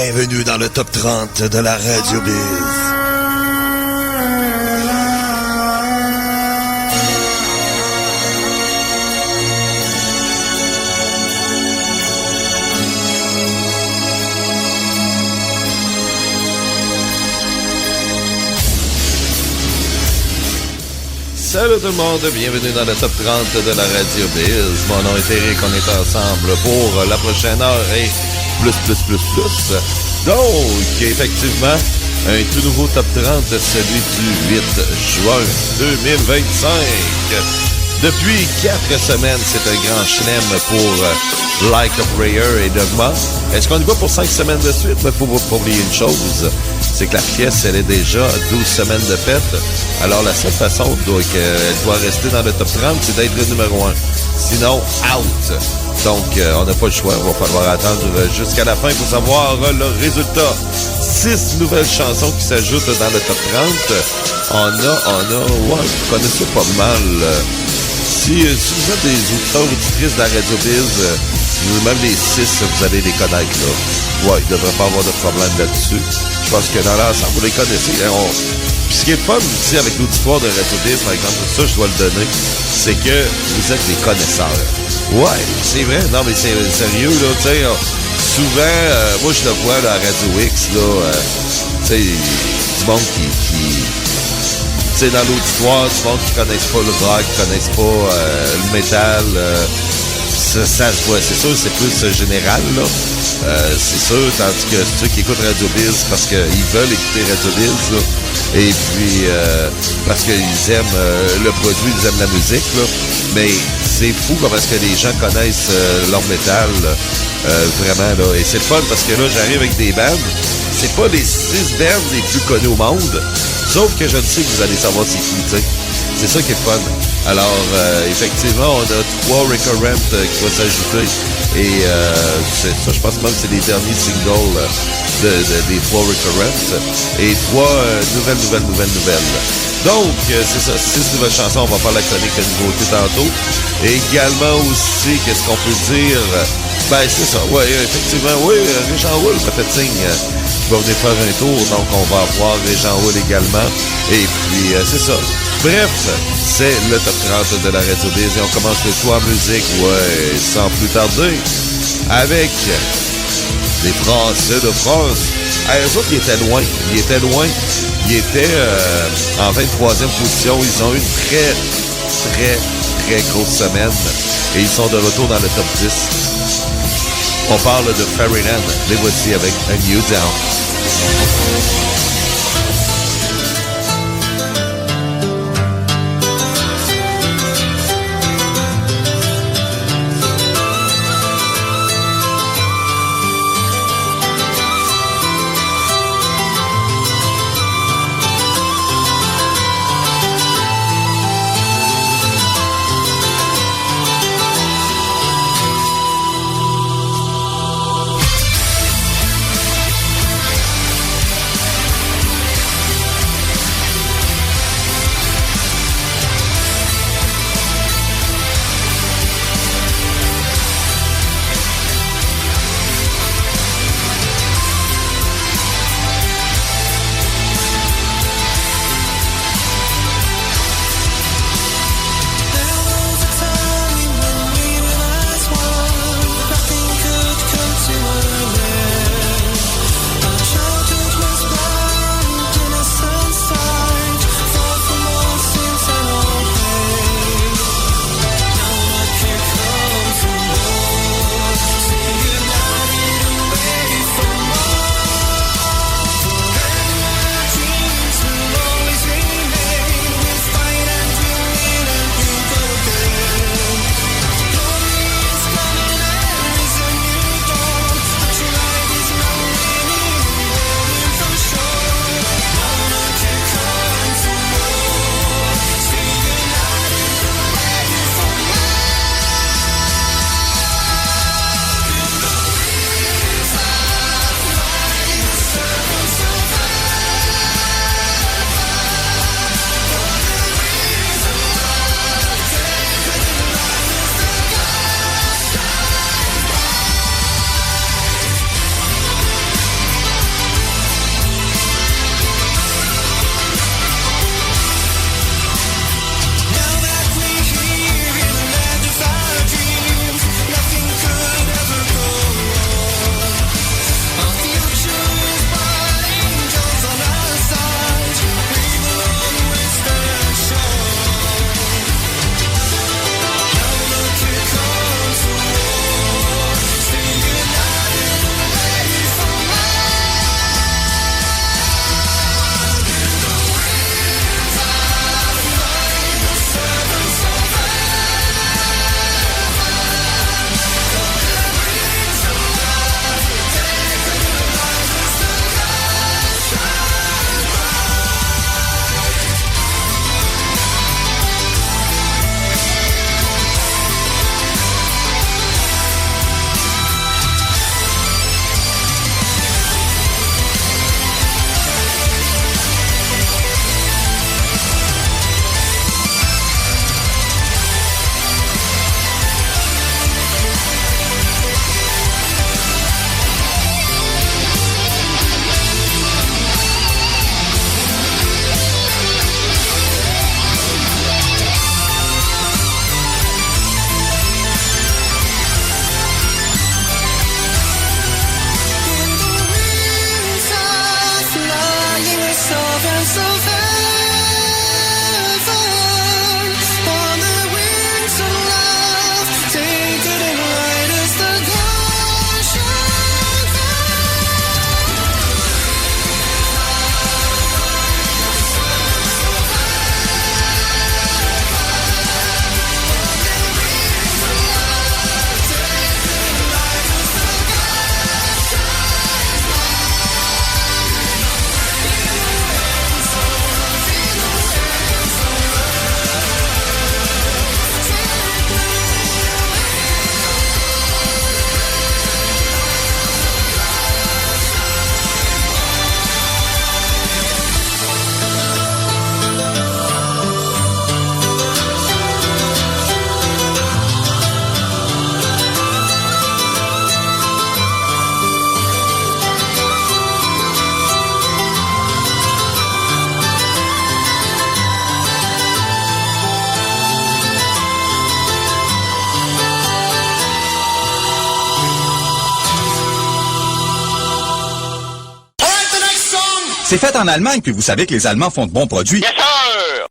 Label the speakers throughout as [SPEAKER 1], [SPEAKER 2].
[SPEAKER 1] Bienvenue dans le top 30 de la Radio Biz.
[SPEAKER 2] Salut tout le monde, bienvenue dans le top 30 de la Radio Biz. Mon nom est Eric, on est ensemble pour la prochaine heure et plus. Donc, effectivement, un tout nouveau top 30, celui du 8 juin 2025. Depuis 4 semaines, c'est un grand chelem pour Like a Prayer et Dogma. Est-ce qu'on y va pour 5 semaines de suite? Mais il faut pas oublier une chose, c'est que la pièce, elle est déjà 12 semaines de fête. Alors, la seule façon qu'elle doit rester dans le top 30, c'est d'être le numéro 1. Sinon, out. Donc, on n'a pas le choix. Il va falloir attendre jusqu'à la fin pour savoir le résultat. 6 nouvelles chansons qui s'ajoutent dans le top 30. Vous connaissez pas mal. Si vous êtes des auditeurs ou auditrices de la Radio Biz, même les 6, vous allez les connaître, là. Ouais, il ne devrait pas avoir de problème là-dessus. Je pense que dans l'ensemble, vous les connaissez. Puis ce qui est fun aussi avec l'auditoire de Radio Biz, par exemple, ça, je dois le donner, c'est que vous êtes des connaisseurs. Ouais, c'est vrai. Non, mais c'est sérieux, là, tu sais. Souvent, moi, je le vois, là, à Radio X, là, tu sais, du monde qui tu sais, dans l'auditoire, du monde qui connaissent pas le rock, qui connaissent pas le métal, ça se voit. C'est sûr, c'est plus général, là. C'est sûr, tandis que ceux qui écoutent Radio Biz, parce qu'ils veulent écouter Radio Biz, là. Et puis, parce qu'ils aiment le produit, ils aiment la musique, là. Mais c'est fou comme est-ce que les gens connaissent leur métal, vraiment, là. Et c'est le fun parce que là, j'arrive avec des bands. C'est pas les 6 bands les plus connus au monde. Sauf que je ne sais que vous allez savoir c'est qui, tu sais. C'est ça qui est fun. Alors, effectivement, on a 3 recurrents qui vont s'ajouter. Et ça, je pense même que c'est les derniers singles des 3 recurrents. Et 3 nouvelles. Donc, c'est ça, 6 nouvelles chansons. On va faire la chronique de nouveauté tantôt. Et également aussi, qu'est-ce qu'on peut dire? Ben, c'est ça. Oui, effectivement, oui, Régent Houle, peut-être signe. Va venir faire un tour, donc on va avoir Régent Houle également. Et puis, c'est ça. Bref, c'est le top 30 de la Radio Biz et on commence le tout en musique, ouais, sans plus tarder, avec les Français de France. Eux autres, ils étaient loin. Ils étaient en 23e position. Ils ont eu une très grosse semaine et ils sont de retour dans le top 10. On parle de Fairyland. Les voici avec A New Down.
[SPEAKER 3] C'est fait en Allemagne, puis vous savez que les Allemands font de bons produits.
[SPEAKER 4] Yes, sir!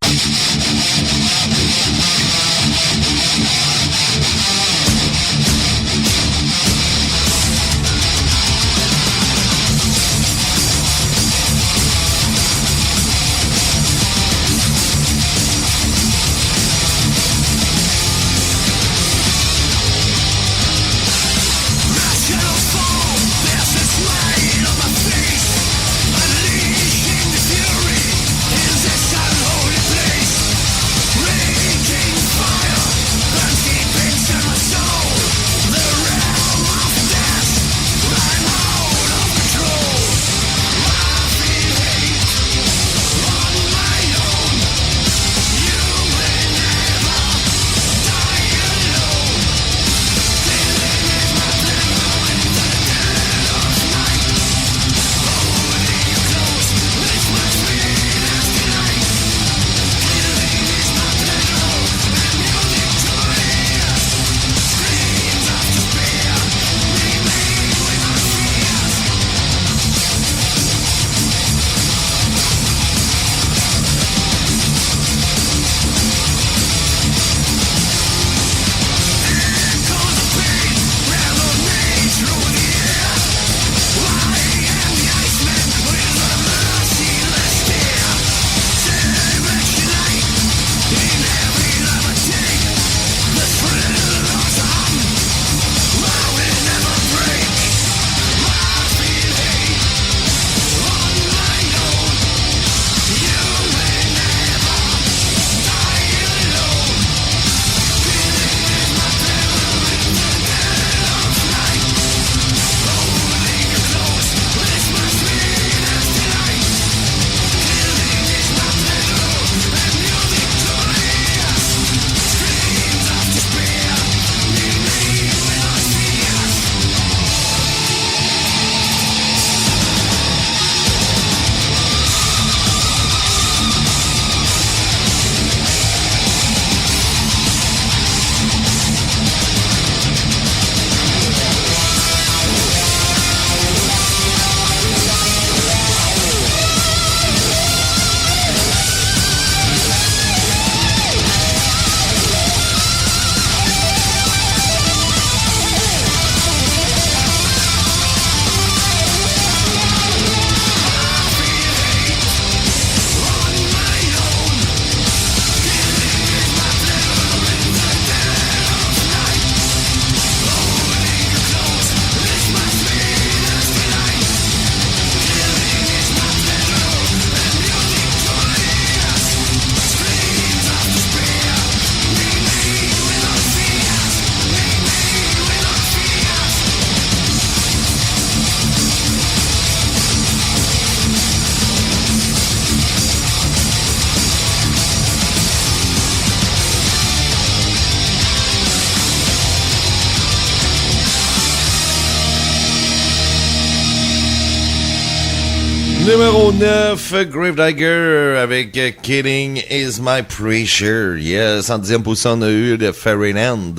[SPEAKER 2] Numéro 9, Gravedigger avec Killing is My Pressure. Yes, en 10e position, on a eu le Fairyland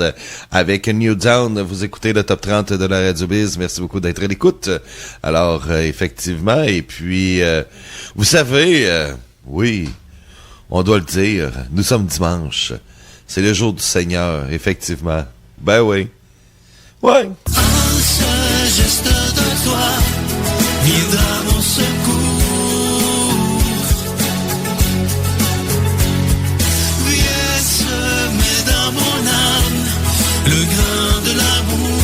[SPEAKER 2] avec New Down. Vous écoutez le top 30 de la Radio Biz. Merci beaucoup d'être à l'écoute. Alors, effectivement, et puis, vous savez, oui, on doit le dire, nous sommes dimanche. C'est le jour du Seigneur, effectivement. Ben oui. Ouais.
[SPEAKER 5] Un seul geste de toi viendra mon secours. Viens semer dans mon âme le grain de l'amour.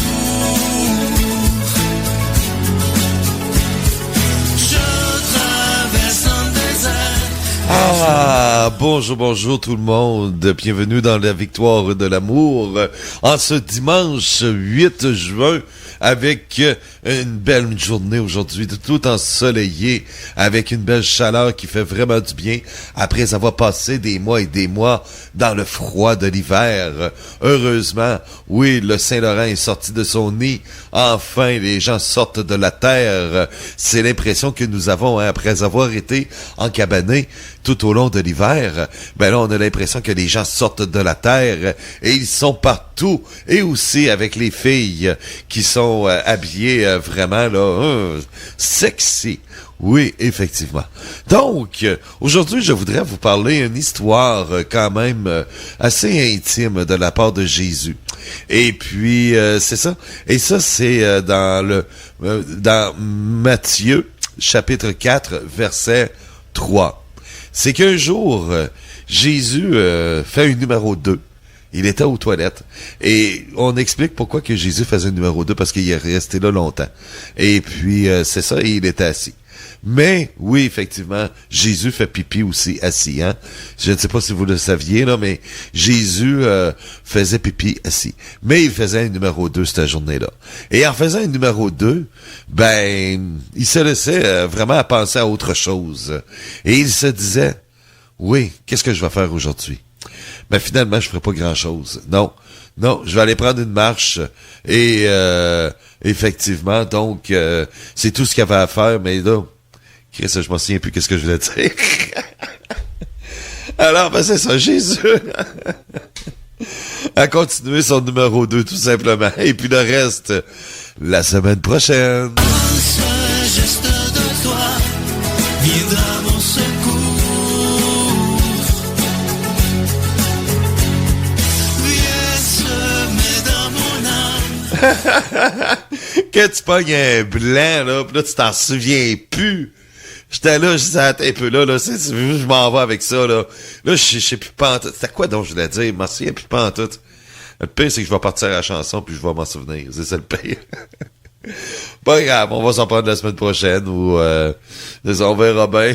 [SPEAKER 5] Je traverse un désert.
[SPEAKER 2] Ah, bonjour tout le monde. Bienvenue dans la victoire de l'amour en ce dimanche 8 juin avec une belle journée aujourd'hui, tout ensoleillé, avec une belle chaleur qui fait vraiment du bien après avoir passé des mois et des mois dans le froid de l'hiver. Heureusement, oui, le Saint-Laurent est sorti de son nid. Enfin, les gens sortent de la terre. C'est l'impression que nous avons après avoir été encabanés tout au long de l'hiver. Ben là, on a l'impression que les gens sortent de la terre et ils sont partout. Et aussi avec les filles qui sont habillées vraiment, là, sexy. Oui, effectivement. Donc, aujourd'hui, je voudrais vous parler d'une histoire quand même assez intime de la part de Jésus. Et puis, c'est ça. Et ça, c'est dans Matthieu, chapitre 4, verset 3. C'est qu'un jour, Jésus fait un numéro 2. Il était aux toilettes. Et on explique pourquoi que Jésus faisait un numéro 2, parce qu'il est resté là longtemps. Et puis, c'est ça, et il était assis. Mais, oui, effectivement, Jésus fait pipi aussi assis, hein. Je ne sais pas si vous le saviez, là, mais Jésus faisait pipi assis. Mais il faisait un numéro 2 cette journée-là. Et en faisant un numéro 2, ben, il se laissait vraiment à penser à autre chose. Et il se disait, oui, qu'est-ce que je vais faire aujourd'hui? Ben, finalement, je ferai pas grand-chose. Non, je vais aller prendre une marche et effectivement, donc, c'est tout ce qu'il y avait à faire, mais là, Chris, je m'en souviens plus qu'est-ce que je voulais dire. Alors, ben c'est ça, Jésus a continué son numéro 2, tout simplement. Et puis le reste, la semaine prochaine.
[SPEAKER 5] Ce geste de toi viendra mon secours. Viens se mettre dans mon âme.
[SPEAKER 2] Quand tu pognes un blanc, là, pis là, tu t'en souviens plus. J'étais là, je disais, attends un peu, là, je m'en vais avec ça, là. Là, je sais plus pantoute. C'était quoi donc je voulais dire? Je m'en souviens plus pantoute. Le pire, c'est que je vais partir à la chanson, puis je vais m'en souvenir. C'est ça le pire. Pas grave, on va s'en prendre la semaine prochaine, ou on verra bien.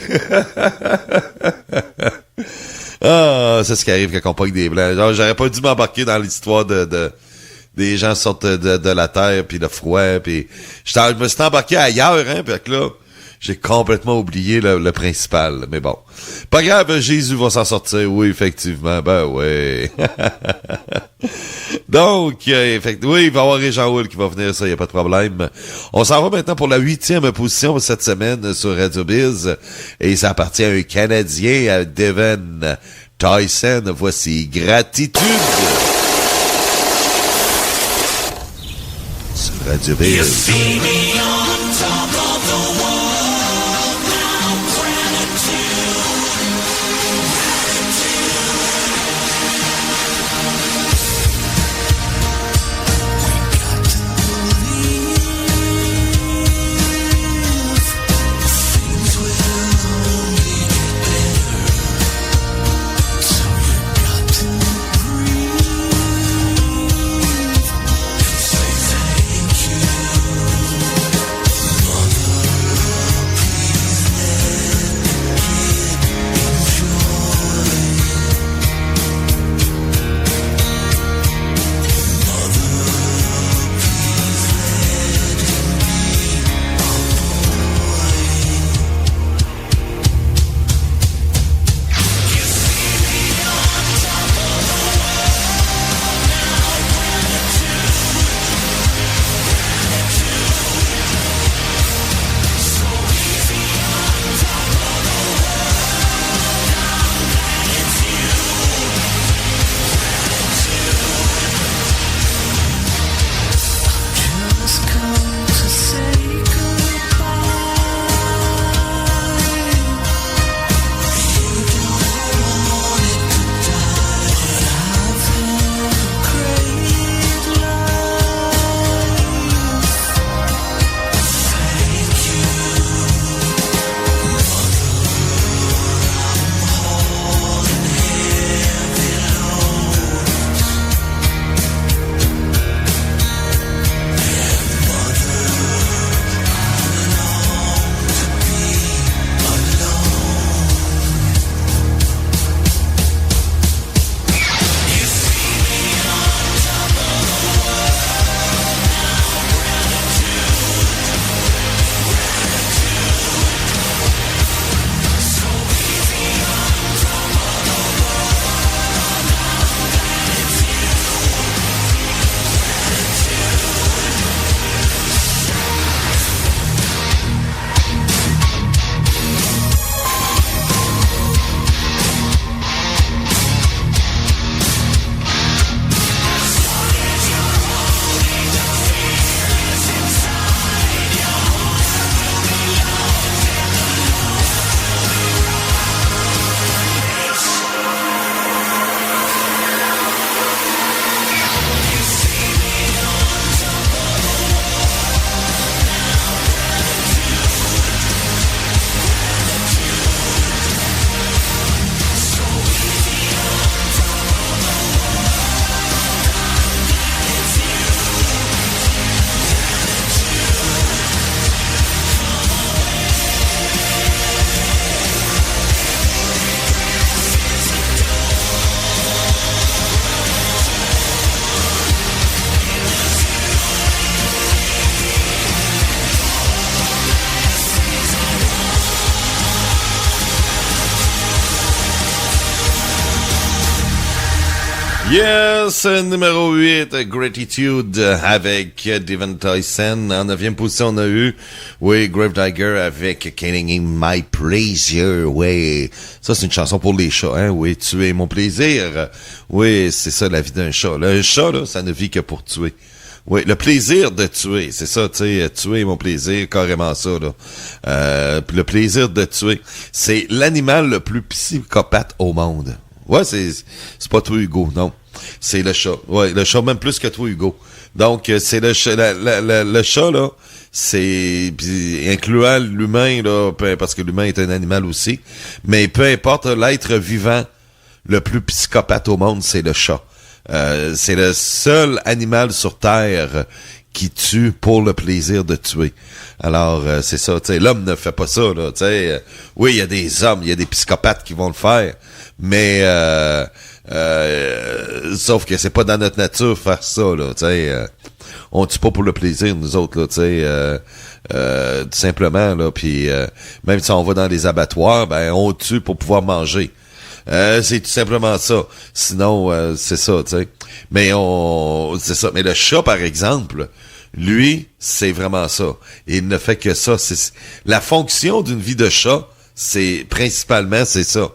[SPEAKER 2] Ah, c'est ce qui arrive quand on pogne des blancs. Genre, j'aurais pas dû m'embarquer dans l'histoire des gens sortent de la terre, puis le froid, puis je me suis embarqué ailleurs, hein, puis là, j'ai complètement oublié le principal, mais bon. Pas grave, Jésus va s'en sortir, oui, effectivement, ben ouais. Donc, oui, il va y avoir Régent Houle qui va venir, ça, y a pas de problème. On s'en va maintenant pour la 8e position de cette semaine sur Radio Biz, et ça appartient à un Canadien, à Devin Tyson. Voici Gratitude. Sur Radio Biz. Yes, numéro 8, Gratitude avec Devon Tyson. En 9e position, on a eu, oui, Gravedigger avec Killing in My Pleasure. Oui, ça c'est une chanson pour les chats, hein. Oui, tuer mon plaisir. Oui, c'est ça la vie d'un chat. Un chat, là, ça ne vit que pour tuer. Oui, le plaisir de tuer, c'est ça, tu sais, tuer mon plaisir, carrément ça, là. Puis le plaisir de tuer, c'est l'animal le plus psychopathe au monde. Ouais, c'est pas toi, Hugo, non. C'est le chat. Ouais, le chat même plus que toi, Hugo. Donc, c'est le chat, le chat, là, c'est, pis, incluant l'humain, là, parce que l'humain est un animal aussi, mais peu importe, l'être vivant le plus psychopathe au monde, c'est le chat. C'est le seul animal sur Terre qui tue pour le plaisir de tuer. Alors, c'est ça, tu sais, l'homme ne fait pas ça, là, tu sais. Oui, il y a des hommes, il y a des psychopathes qui vont le faire, mais sauf que c'est pas dans notre nature faire ça, là, tu sais. On tue pas pour le plaisir, nous autres, là, tu sais, tout simplement, là, puis même si on va dans les abattoirs, ben, on tue pour pouvoir manger. C'est tout simplement ça. Sinon, c'est ça, tu sais. Mais c'est ça. Mais le chat, par exemple, lui, c'est vraiment ça. Il ne fait que ça. C'est la fonction d'une vie de chat, c'est principalement, c'est ça.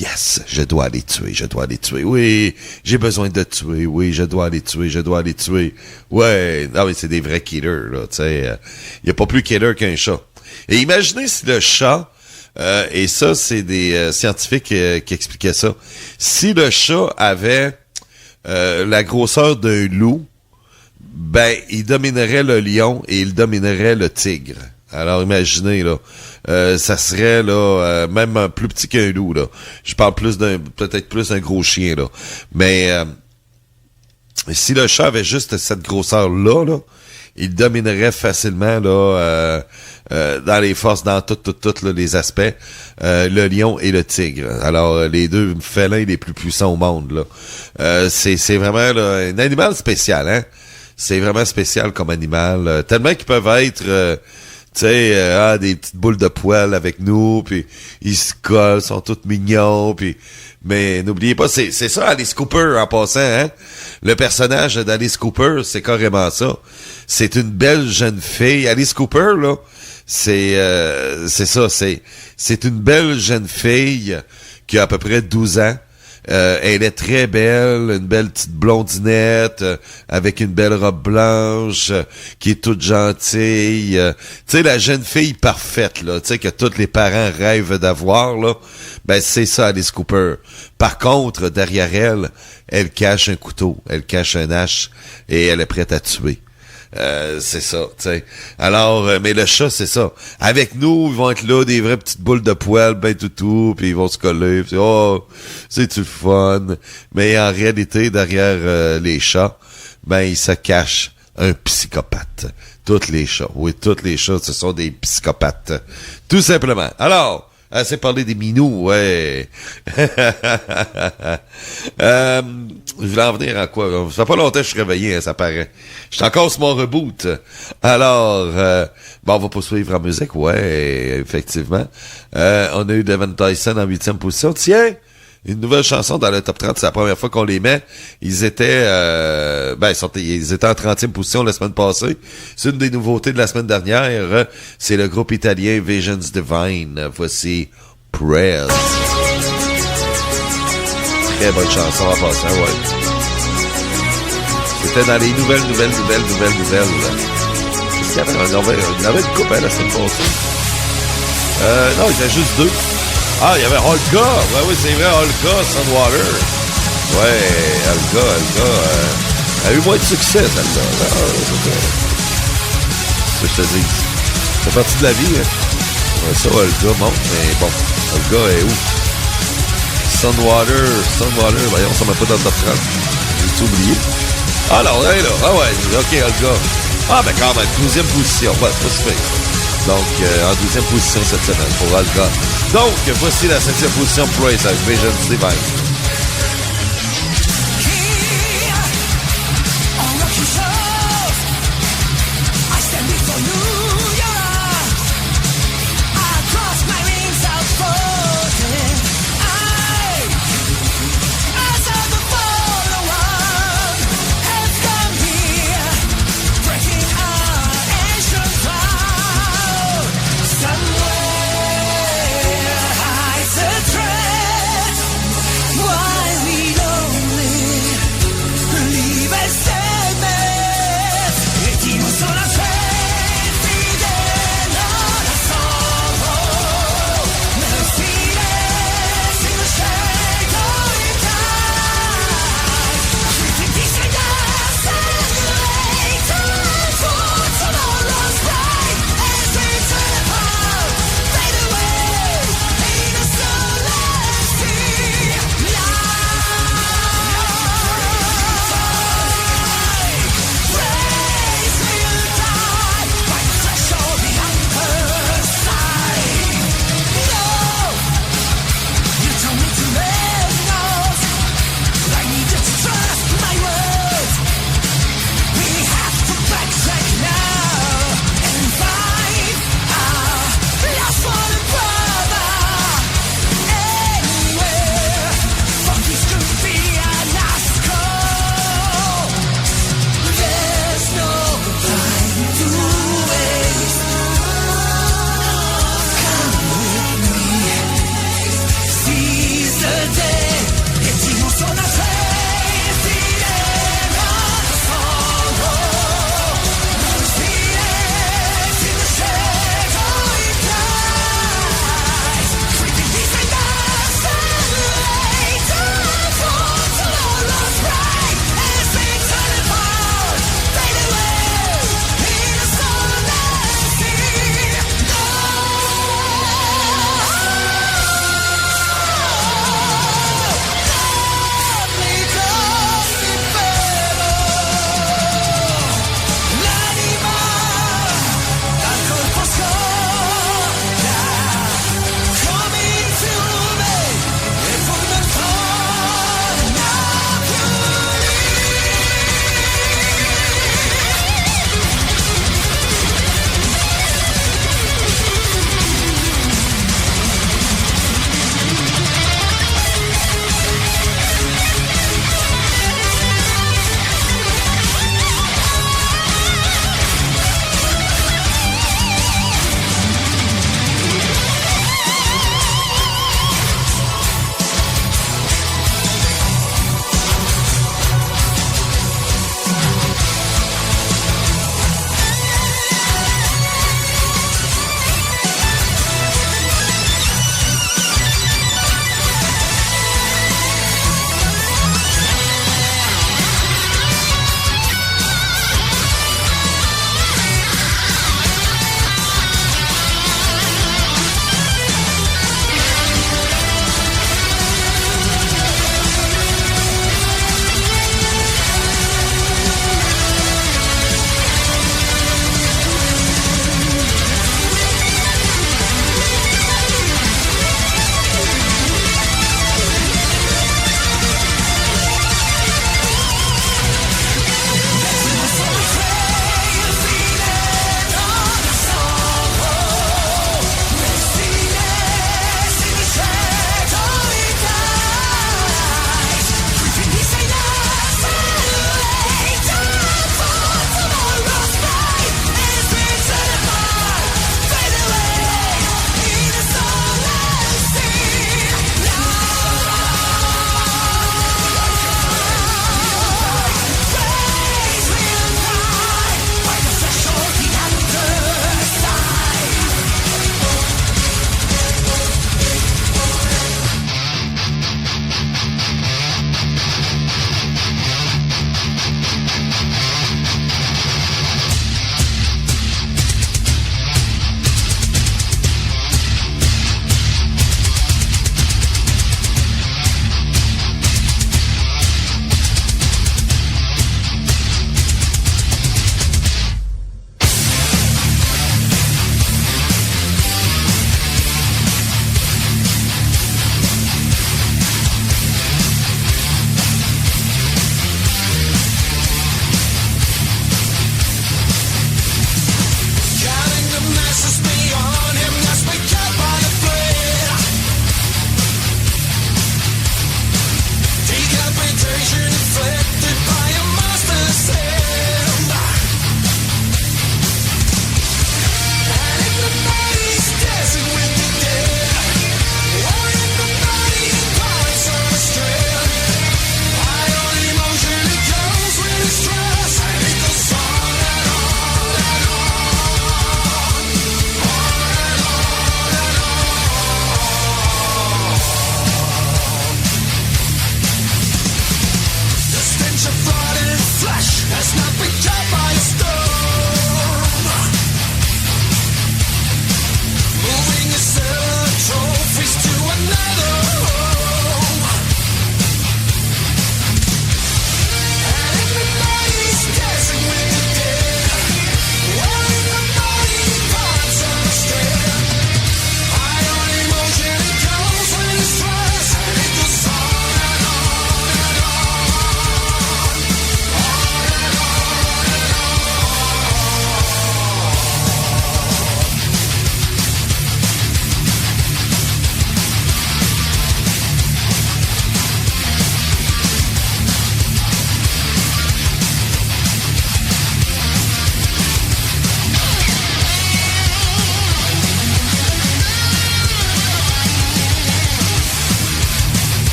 [SPEAKER 2] Yes, je dois aller tuer, je dois aller tuer. Oui, j'ai besoin de tuer. Oui, je dois aller tuer, je dois aller tuer. Ouais, non mais c'est des vrais killers, là, tu sais. Y a pas plus killer qu'un chat. Et imaginez si le chat, et ça, c'est des scientifiques qui expliquaient ça. Si le chat avait la grosseur d'un loup, ben, il dominerait le lion et il dominerait le tigre. Alors, imaginez, là, ça serait, là, même plus petit qu'un loup, là. Je parle peut-être plus d'un gros chien, là. Mais, si le chat avait juste cette grosseur-là, là, il dominerait facilement, là, dans les forces, dans tous les aspects, le lion et le tigre. Alors, les deux félins les plus puissants au monde, là. C'est vraiment, là, un animal spécial, hein. C'est vraiment spécial comme animal. Tellement qu'ils peuvent être, tu sais, des petites boules de poils avec nous, puis ils se collent, sont tous mignons, puis mais n'oubliez pas, c'est ça Alice Cooper en passant, hein. Le personnage d'Alice Cooper, c'est carrément ça. C'est une belle jeune fille. Alice Cooper, là, c'est ça, c'est une belle jeune fille qui a à peu près 12 ans. Elle est très belle, une belle petite blondinette, avec une belle robe blanche, qui est toute gentille. Tu sais, la jeune fille parfaite, là, tu sais, que tous les parents rêvent d'avoir, là. Ben, c'est ça, Alice Cooper. Par contre, derrière elle, elle cache un couteau, elle cache un hache, et elle est prête à tuer. C'est ça, tu sais. Alors, mais le chat, c'est ça. Avec nous, ils vont être là, des vraies petites boules de poils, ben tout, puis ils vont se coller, puis oh, c'est-tu fun. Mais en réalité, derrière les chats, ben, il se cache un psychopathe. Tous les chats, oui, tous les chats, ce sont des psychopathes. Tout simplement. Alors, assez parlé des minous, ouais. Je voulais en venir à quoi? Ça fait pas longtemps que je suis réveillé, hein, ça paraît. Je suis encore sur mon reboot. Alors, bon, on va poursuivre en musique, ouais, effectivement. On a eu Devon Tyson en 8e position. Tiens! Une nouvelle chanson dans le top 30, c'est la première fois qu'on les met. Ils étaient ils étaient en 30e position la semaine passée. C'est une des nouveautés de la semaine dernière. C'est le groupe italien Visions Divine. Voici Prayers. Très bonne chanson en passant, ouais. C'était dans les nouvelles. Qu'est-ce qu'il y avait? Il y avait une coupe, hein, la semaine passée. Non, il y avait juste 2. Ah, il y avait Olga. Ouais, oui, c'est vrai, Olga, Sunwater. Ouais, Olga, elle a eu moins de succès, celle-là. C'est ce que je te dis. C'est partie de la vie, hein. Ouais, ça, Olga monte, mais bon, Olga est où? Sunwater, voyons, ça m'a pas dans le top 30. J'ai oublié. Ah non, elle est là. Ah ouais, ok, Olga. Ah, ben quand même, 12e position. Ouais, pas super. Donc, en 12e position cette semaine pour Olga. Donc, voici la 7e position pour Praise avec Visions Divine.
[SPEAKER 4] As of the fall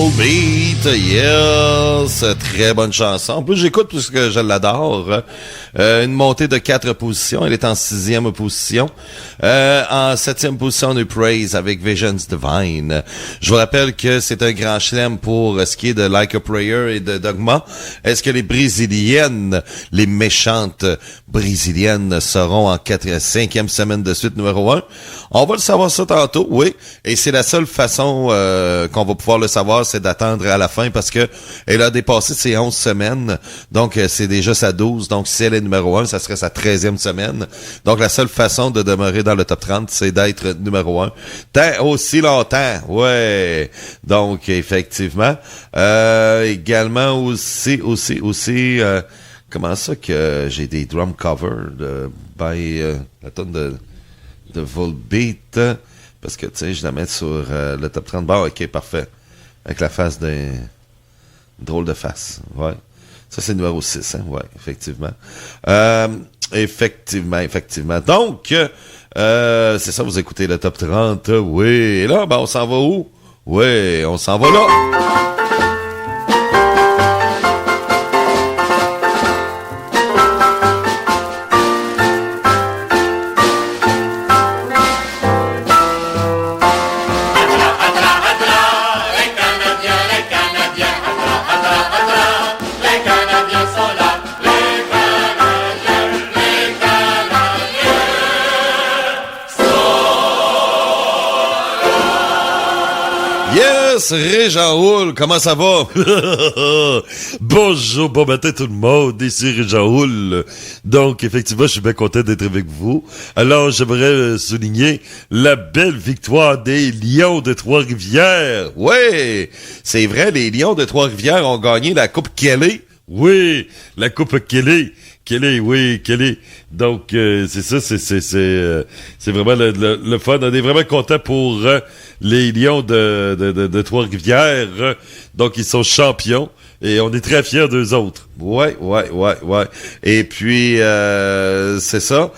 [SPEAKER 2] Volbeat, yes, très bonne chanson. En plus, j'écoute puisque je l'adore. Une montée de 4 positions, elle est en 6e position. En 7e position, on a eu Praise avec Visions Divine. Je vous rappelle que c'est un grand chelem pour ce qui est de Like a Prayer et de Dogma. Est-ce que les Brésiliennes, les méchantes Brésiliennes seront en 5e semaine de suite numéro 1? On va le savoir ça tantôt, oui. Et c'est la seule façon qu'on va pouvoir le savoir, c'est d'attendre à la fin parce que elle a dépassé ses 11 semaines. Donc, c'est déjà sa 12. Donc, si elle est numéro 1, ça serait sa 13e semaine. Donc, la seule façon de demeurer dans le top 30, c'est d'être numéro 1. Tant aussi longtemps, ouais. Donc, effectivement. Également aussi, comment ça que j'ai des drum covers by la tonne de Volbeat, parce que, tu sais, je la mets sur le top 30. Bon, ok, parfait. Avec la face d'un drôle de face, ouais. Ça, c'est numéro 6, hein, ouais, effectivement. Effectivement. Donc, c'est ça, vous écoutez le top 30, oui. Et là, ben, on s'en va où? Oui, on s'en va là. Régent Houle, comment ça va?
[SPEAKER 4] Bonjour, bon matin tout le monde, ici Régent Houle. Donc, effectivement, je suis bien content d'être avec vous. Alors, j'aimerais souligner la belle victoire des Lions de Trois-Rivières.
[SPEAKER 2] Oui, c'est vrai, les Lions de Trois-Rivières ont gagné la Coupe Kelly.
[SPEAKER 4] Oui, la Coupe Kelly. Kelly. Donc, c'est ça, c'est vraiment le fun. On est vraiment content pour les Lions de Trois-Rivières. Donc, ils sont champions et on est très fiers d'eux autres.
[SPEAKER 2] Ouais. Et puis, c'est ça.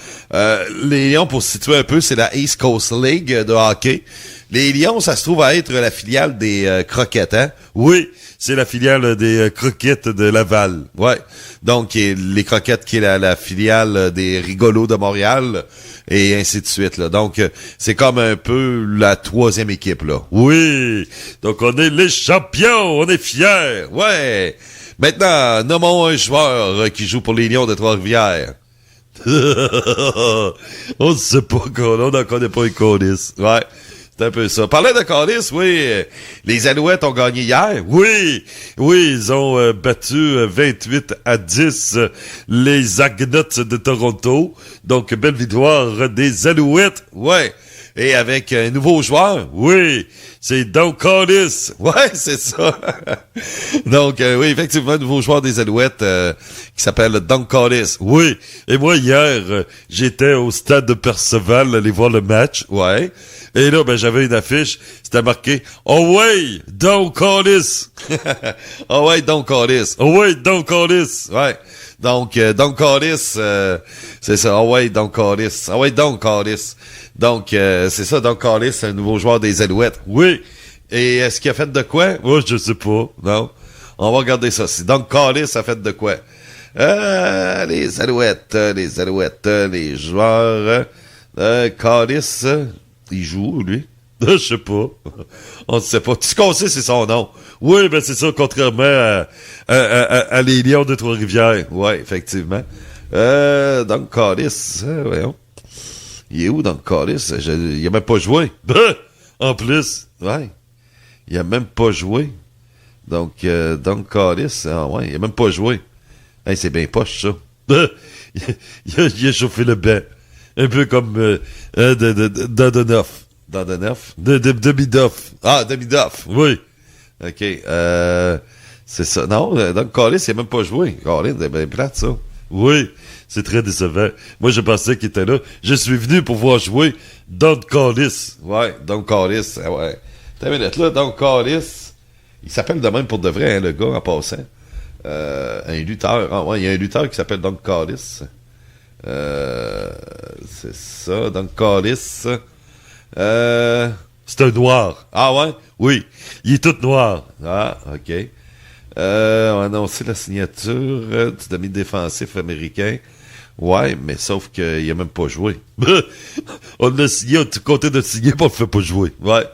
[SPEAKER 2] Les Lions, pour se situer un peu, c'est la East Coast League de hockey. Les Lions, ça se trouve à être la filiale des Croquettes, hein?
[SPEAKER 4] Oui, c'est la filiale des Croquettes de Laval.
[SPEAKER 2] Ouais. Donc, les Croquettes qui est la filiale des Rigolos de Montréal et ainsi de suite, là. Donc, c'est comme un peu la 3e équipe, là.
[SPEAKER 4] Oui. Donc, on est les champions. On est fiers.
[SPEAKER 2] Ouais. Maintenant, nommons un joueur qui joue pour les Lions de Trois-Rivières.
[SPEAKER 4] On ne sait pas, on n'en connaît pas une colisse.
[SPEAKER 2] Ouais. C'est un peu ça. Parlant de Callis, oui, les Alouettes ont gagné hier.
[SPEAKER 4] Oui, ils ont battu 28-10 les Argonauts de Toronto. Donc, belle victoire des Alouettes.
[SPEAKER 2] Ouais. Et avec un nouveau joueur.
[SPEAKER 4] Oui, c'est Don Callis.
[SPEAKER 2] Ouais, c'est ça. Donc, oui, effectivement, un nouveau joueur des Alouettes qui s'appelle Don Callis.
[SPEAKER 4] Oui, et moi, hier, j'étais au stade de Perceval aller voir le match.
[SPEAKER 2] Ouais.
[SPEAKER 4] Et là, ben, j'avais une affiche, c'était marqué « Oh ouais, Don Callis! »
[SPEAKER 2] Oh ouais, Don Callis.
[SPEAKER 4] Oh ouais, Don Callis.
[SPEAKER 2] Ouais. Donc, Don Callis, c'est ça. Oh ouais, Don Callis. Oh ouais, Don Callis. Donc, c'est ça, Don Callis, un nouveau joueur des Alouettes.
[SPEAKER 4] Oui.
[SPEAKER 2] Et est-ce qu'il a fait de quoi?
[SPEAKER 4] Oh, je sais pas.
[SPEAKER 2] Non. On va regarder ça. Si Don Callis a fait de quoi? Les Alouettes, les joueurs, Callis, il joue, lui?
[SPEAKER 4] Je sais pas.
[SPEAKER 2] On ne sait pas. Tout ce qu'on sait, c'est son nom.
[SPEAKER 4] Oui, ben c'est ça, contrairement à les Lions de Trois-Rivières.
[SPEAKER 2] Oui, effectivement. Donc, Callis, voyons. Il est où, donc, Callis? Il a même pas joué.
[SPEAKER 4] Ben, en plus.
[SPEAKER 2] Ouais. Il a même pas joué. Donc, Callis, ouais, il a même pas joué. Hey, c'est bien poche, ça.
[SPEAKER 4] Ben, il a chauffé le banc. Un peu comme Dandonoff.
[SPEAKER 2] Dandonoff?
[SPEAKER 4] Demidoff.
[SPEAKER 2] Ah, Demidoff.
[SPEAKER 4] Oui.
[SPEAKER 2] OK. C'est ça. Non, donc Callis, il n'a même pas joué. Callis, c'est bien plate, ça.
[SPEAKER 4] Oui, c'est très décevant. Moi, je pensais qu'il était là. Je suis venu pour voir jouer Don Callis.
[SPEAKER 2] Ouais, Don Callis. Ouais. T'as une minute là, Don Callis. Il s'appelle de même pour de vrai, hein, le gars, en passant. Un lutteur. Ah, ouais, il y a un lutteur qui s'appelle Don Callis. C'est ça, Don Callis.
[SPEAKER 4] C'est un noir. Ah ouais? Oui. Il est tout noir. Ah, OK. On a annoncé la signature du demi-défensif américain. Ouais, mais sauf qu'il a même pas joué. On l'a signé, on est content de signer, mais on le fait pas jouer. Ouais.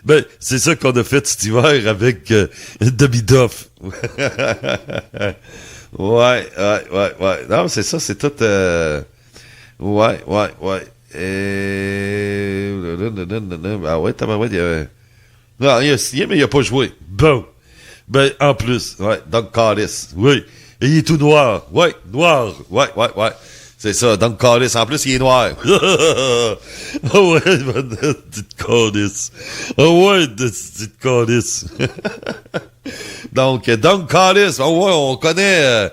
[SPEAKER 4] Ben, c'est ça qu'on a fait cet hiver avec Davidoff. Ouais. Non, c'est ça, c'est tout... Ouais. Ah ouais, tabarouette, non, il a signé, mais il a pas joué. Bon. Ben, en plus, ouais, Doug Callis. Oui. Et il est tout noir. Ouais, noir. Ouais. C'est ça, Doug Callis. En plus, il est noir. Ah ouais, petite Callis. Ah ouais, petite Callis. Donc, Doug Callis. Oh ouais, on connaît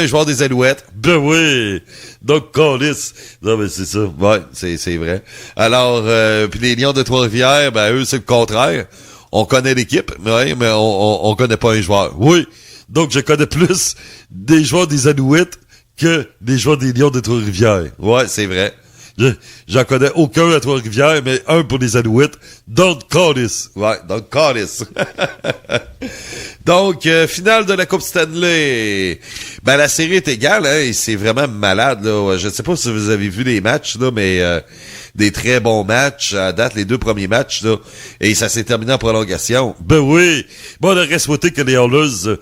[SPEAKER 4] un joueur des Alouettes. Ben oui. Doug Callis. Non, mais c'est ça. Ouais, c'est vrai. Alors, puis les Lions de Trois-Rivières, ben eux, c'est le contraire. On connaît l'équipe, mais on connaît pas un joueur. Oui. Donc, je connais plus des joueurs des Alouettes que des joueurs des Lions de Trois-Rivières. Ouais, c'est vrai. J'en connais aucun à Trois-Rivières, mais un pour les Alouettes. Doug Callis. Ouais, Doug Callis. Donc, finale de la Coupe Stanley. Ben, la série est égale, hein, et c'est vraiment malade, là. Je ne sais pas si vous avez vu les matchs, là, mais des très bons matchs à date, les deux premiers matchs, là. Et ça s'est terminé en prolongation. Ben oui. Bon, on aurait souhaité que les Oilers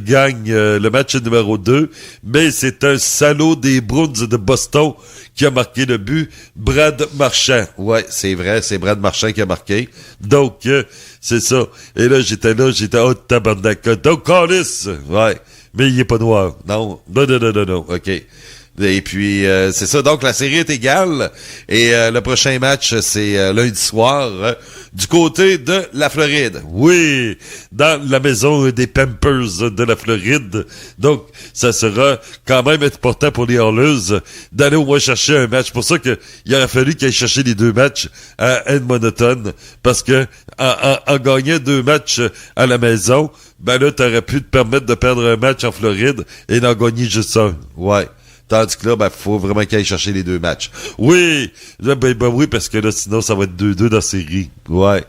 [SPEAKER 4] gagnent le match numéro 2, mais c'est un salaud des Bruins de Boston qui a marqué le but, Brad Marchand. Ouais, c'est vrai, c'est Brad Marchand qui a marqué. Donc, c'est ça. Et là, j'étais oh, tabarnak. Donc, Callis. Ouais. Mais il est pas noir. Non. Non. OK. Et puis, c'est ça. Donc, la série est égale. Et le prochain match, c'est lundi soir du côté de la Floride. Oui, dans la maison des Pampers de la Floride. Donc, ça sera quand même important pour les Oilers d'aller au moins chercher un match. C'est pour ça que il aurait fallu qu'ils aillent chercher les deux matchs à Edmonton. Parce que en gagnant 2 matchs à la maison, ben là, t'aurais pu te permettre de perdre un match en Floride et d'en gagner juste un. Ouais. Tandis que là, ben, faut vraiment qu'il aille chercher les 2 matchs. Oui! Là, ben oui, parce que là, sinon, ça va être 2-2 dans la série. Ouais.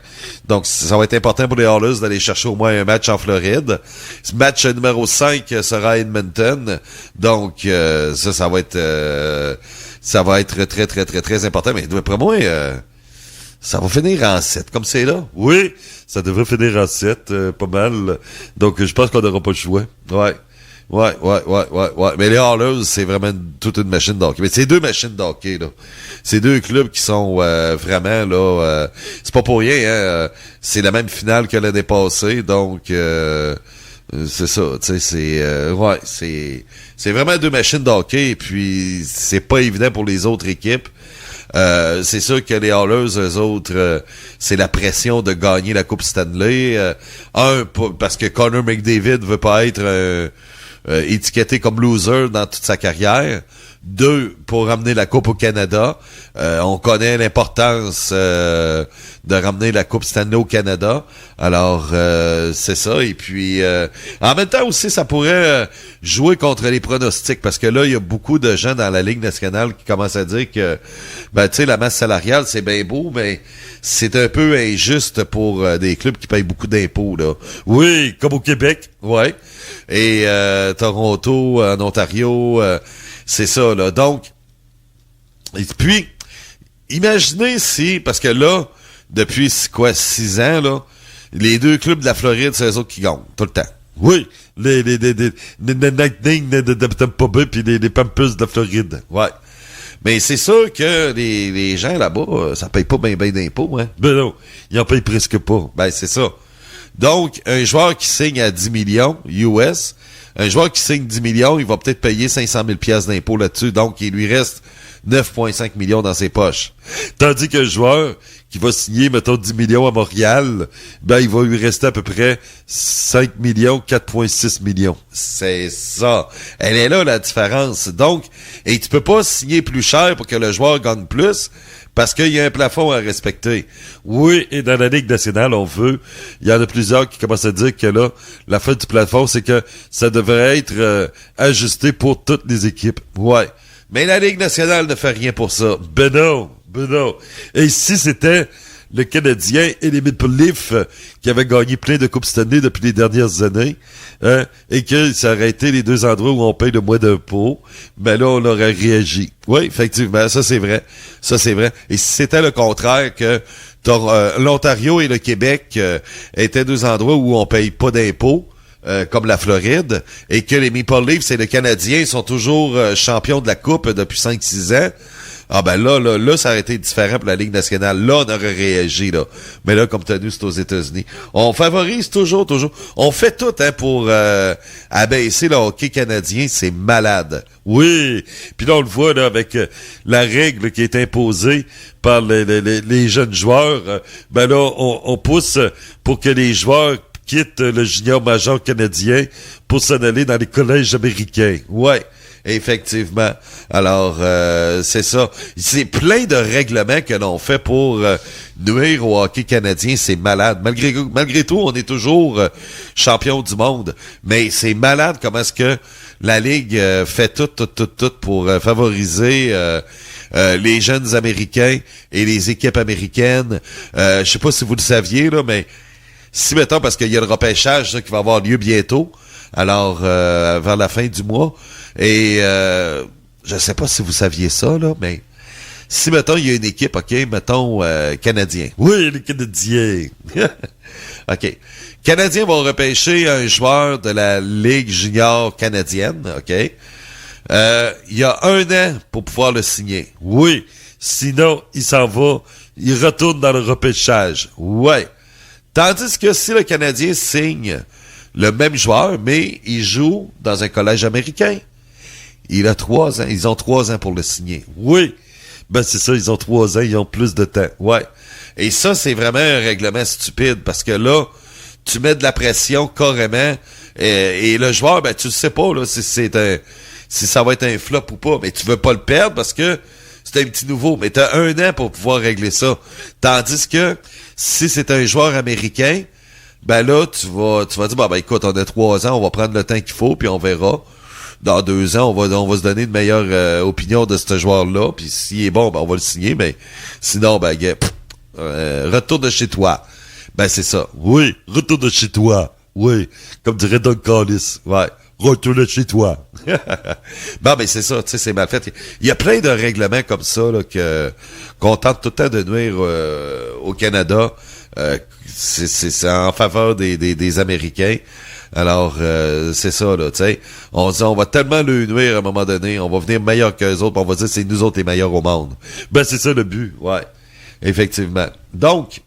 [SPEAKER 4] Donc, ça va être important pour les Oilers d'aller chercher au moins un match en Floride. Ce match numéro 5 sera à Edmonton. Donc, ça va être très, très, très, très important. Mais d'après moi, ça va finir en 7, comme c'est là. Oui! Ça devrait finir en 7, pas mal. Donc, je pense qu'on n'aura pas le choix. Ouais. Mais les Oilers, c'est vraiment toute une machine d'hockey. Mais c'est 2 machines d'hockey, là. C'est 2 clubs qui sont vraiment, là... c'est pas pour rien, hein. C'est la même finale que l'année passée, donc... c'est ça, tu sais, c'est vraiment 2 machines d'hockey, et puis c'est pas évident pour les autres équipes. C'est sûr que les Oilers, eux autres, c'est la pression de gagner la Coupe Stanley. Parce que Connor McDavid veut pas être... étiqueté comme loser dans toute sa carrière. 2, pour ramener la Coupe au Canada. On connaît l'importance de ramener la Coupe Stanley au Canada. Alors, c'est ça. Et puis, en même temps aussi, ça pourrait jouer contre les pronostics, parce que là, il y a beaucoup de gens dans la Ligue nationale qui commencent à dire que, ben, tu sais, la masse salariale, c'est bien beau, mais c'est un peu injuste pour des clubs qui payent beaucoup d'impôts, là. Oui, comme au Québec. Ouais. Et Toronto, en Ontario, c'est ça, là. Donc, et puis, imaginez si, parce que là, depuis, 6 ans, là, les 2 clubs de la Floride, c'est eux autres qui gagnent, tout le temps. Oui, les Lightning de Tampa Bay puis les Pampers de la Floride. Ouais. Mais c'est sûr que les gens là-bas, ça paye pas bien d'impôts, hein. Ben non, ils en payent presque pas. Ben, c'est ça. Donc, un joueur qui signe à 10 millions US, un joueur qui signe 10 millions, il va peut-être payer 500 000 piastres d'impôts là-dessus. Donc, il lui reste 9,5 millions dans ses poches. Tandis qu'un joueur qui va signer, mettons, 10 millions à Montréal, ben, il va lui rester à peu près 5 millions, 4,6 millions. C'est ça. Elle est là, la différence. Donc, et tu peux pas signer plus cher pour que le joueur gagne plus, parce qu'il y a un plafond à respecter. Oui, et dans la Ligue nationale, il y en a plusieurs qui commencent à dire que là, la fin du plafond, c'est que ça devrait être ajusté pour toutes les équipes. Ouais. Mais la Ligue nationale ne fait rien pour ça. Ben Ben non. Et ici, c'était le Canadien et les Maple Leafs qui avaient gagné plein de Coupes Stanley depuis les dernières années, hein, et que ça aurait été les deux endroits où on paye le moins d'impôts, mais là, on aurait réagi. Oui, effectivement, ça c'est vrai. Ça c'est vrai. Et si c'était le contraire, que l'Ontario et le Québec étaient deux endroits où on paye pas d'impôts, comme la Floride, et que les Maple Leafs et le Canadien sont toujours champions de la Coupe depuis 5-6 ans, ah ben là, ça aurait été différent pour la Ligue nationale. Là, on aurait réagi, là. Mais là, comme t'as vu, c'est aux États-Unis. On favorise toujours. On fait tout, hein, pour abaisser le hockey canadien. C'est malade. Oui. Puis là, on le voit, là, avec la règle qui est imposée par les jeunes joueurs. Ben là, on pousse pour que les joueurs quittent le junior major canadien pour s'en aller dans les collèges américains. Ouais. Effectivement. Alors, c'est ça. C'est plein de règlements que l'on fait pour nuire au hockey canadien. C'est malade. Malgré tout, on est toujours champion du monde. Mais c'est malade comment est-ce que la Ligue fait tout pour favoriser les jeunes Américains et les équipes américaines. Je sais pas si vous le saviez, là, mais si, mettons, parce qu'il y a le repêchage là, qui va avoir lieu bientôt, alors vers la fin du mois, et je sais pas si vous saviez ça, là, mais si, mettons, il y a une équipe, OK, mettons, Canadien. Oui, les Canadiens. OK. Canadiens vont repêcher un joueur de la Ligue junior canadienne, OK? Il y a 1 an pour pouvoir le signer. Oui. Sinon, il s'en va, il retourne dans le repêchage. Ouais. Tandis que si le Canadien signe le même joueur, mais il joue dans un collège américain, il a 3 ans. Ils ont 3 ans pour le signer. Oui. Ben, c'est ça, ils ont 3 ans, ils ont plus de temps. Ouais. Et ça, c'est vraiment un règlement stupide, parce que là, tu mets de la pression carrément, et le joueur, ben, tu le sais pas, là, si ça va être un flop ou pas, mais tu veux pas le perdre parce que c'est un petit nouveau, mais t'as 1 an pour pouvoir régler ça. Tandis que, si c'est un joueur américain, ben là, tu vas dire, ben écoute, on a 3 ans, on va prendre le temps qu'il faut, puis on verra. Dans 2 ans, on va se donner une meilleure opinion de ce joueur-là, puis s'il est bon, ben on va le signer, mais sinon, ben, retourne de chez toi. Ben, c'est ça. Oui, retourne de chez toi. Oui, comme dirait Doug Callis. Ouais, retourne de chez toi. Bon, ben, c'est ça, tu sais, c'est mal fait. Il y a plein de règlements comme ça, là, qu'on tente tout le temps de nuire au Canada. C'est en faveur des Américains. Alors, c'est ça, là, tu sais. On dit, on va tellement le nuire à un moment donné, on va venir meilleur qu'eux autres, on va dire, c'est nous autres les meilleurs au monde. Ben, c'est ça le but, ouais. Effectivement. Donc,